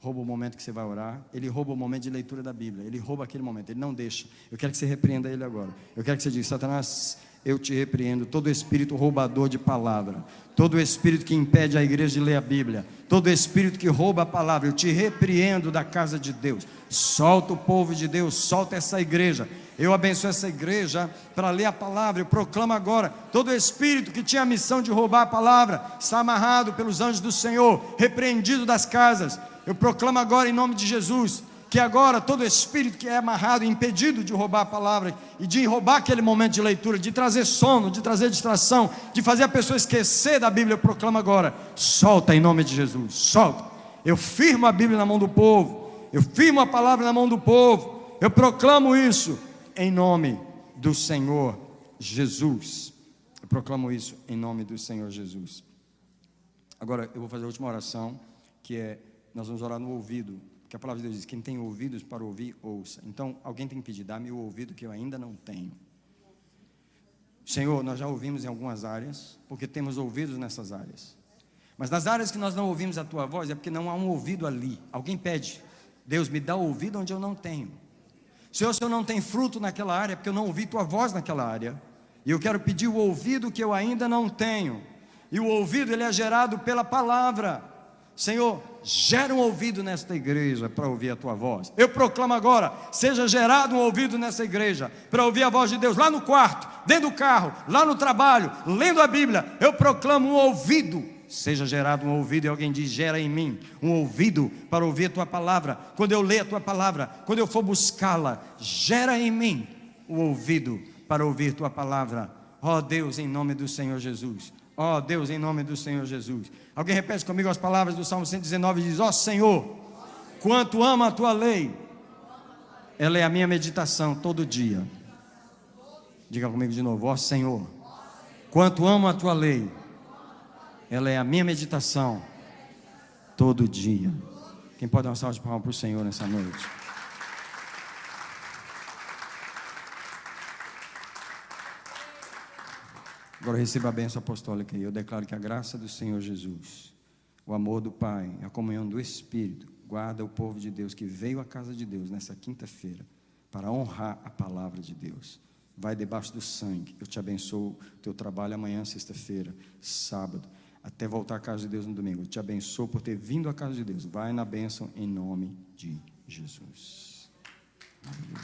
Rouba o momento que você vai orar, ele rouba o momento de leitura da Bíblia, ele rouba aquele momento, ele não deixa. Eu quero que você repreenda ele agora. Eu quero que você diga: Satanás, eu te repreendo todo espírito roubador de palavra, todo espírito que impede a igreja de ler a Bíblia, todo espírito que rouba a palavra, eu te repreendo da casa de Deus. Solta o povo de Deus, solta essa igreja. Eu abençoo essa igreja para ler a palavra. Eu proclamo agora: todo espírito que tinha a missão de roubar a palavra está amarrado pelos anjos do Senhor, repreendido das casas. Eu proclamo agora em nome de Jesus que agora todo espírito que é amarrado, impedido de roubar a palavra e de roubar aquele momento de leitura, de trazer sono, de trazer distração, de fazer a pessoa esquecer da Bíblia, eu proclamo agora: solta em nome de Jesus, solta. Eu firmo a Bíblia na mão do povo, eu firmo a palavra na mão do povo, eu proclamo isso em nome do Senhor Jesus. Eu proclamo isso em nome do Senhor Jesus. Agora, eu vou fazer a última oração, que é, nós vamos orar no ouvido, porque a palavra de Deus diz, quem tem ouvidos para ouvir, ouça. Então, alguém tem que pedir, dá-me o ouvido que eu ainda não tenho. Senhor, nós já ouvimos em algumas áreas, porque temos ouvidos nessas áreas. Mas nas áreas que nós não ouvimos a Tua voz, é porque não há um ouvido ali. Alguém pede, Deus me dá o ouvido onde eu não tenho. Senhor, se eu não tenho fruto naquela área, é porque eu não ouvi Tua voz naquela área. E eu quero pedir o ouvido que eu ainda não tenho. E o ouvido, ele é gerado pela palavra. Senhor, gera um ouvido nesta igreja para ouvir a Tua voz. Eu proclamo agora, seja gerado um ouvido nessa igreja para ouvir a voz de Deus, lá no quarto, dentro do carro, lá no trabalho, lendo a Bíblia. Eu proclamo um ouvido, seja gerado um ouvido. E alguém diz, gera em mim um ouvido para ouvir a Tua palavra. Quando eu ler a Tua palavra, quando eu for buscá-la, gera em mim o ouvido para ouvir Tua palavra. Ó Deus, em nome do Senhor Jesus. Ó Deus, em nome do Senhor Jesus. Alguém repete comigo as palavras do Salmo 119, diz, ó Senhor, quanto amo a Tua lei, ela é a minha meditação todo dia. Diga comigo de novo, ó Senhor, quanto amo a Tua lei, ela é a minha meditação todo dia. Quem pode dar uma salva de palmas para o Senhor nessa noite? Agora receba a bênção apostólica e eu declaro que a graça do Senhor Jesus, o amor do Pai, a comunhão do Espírito, guarda o povo de Deus que veio à casa de Deus nessa quinta-feira para honrar a palavra de Deus. Vai debaixo do sangue. Eu te abençoo o teu trabalho amanhã, sexta-feira, sábado, até voltar à casa de Deus no domingo. Eu te abençoo por ter vindo à casa de Deus. Vai na bênção em nome de Jesus. Aleluia.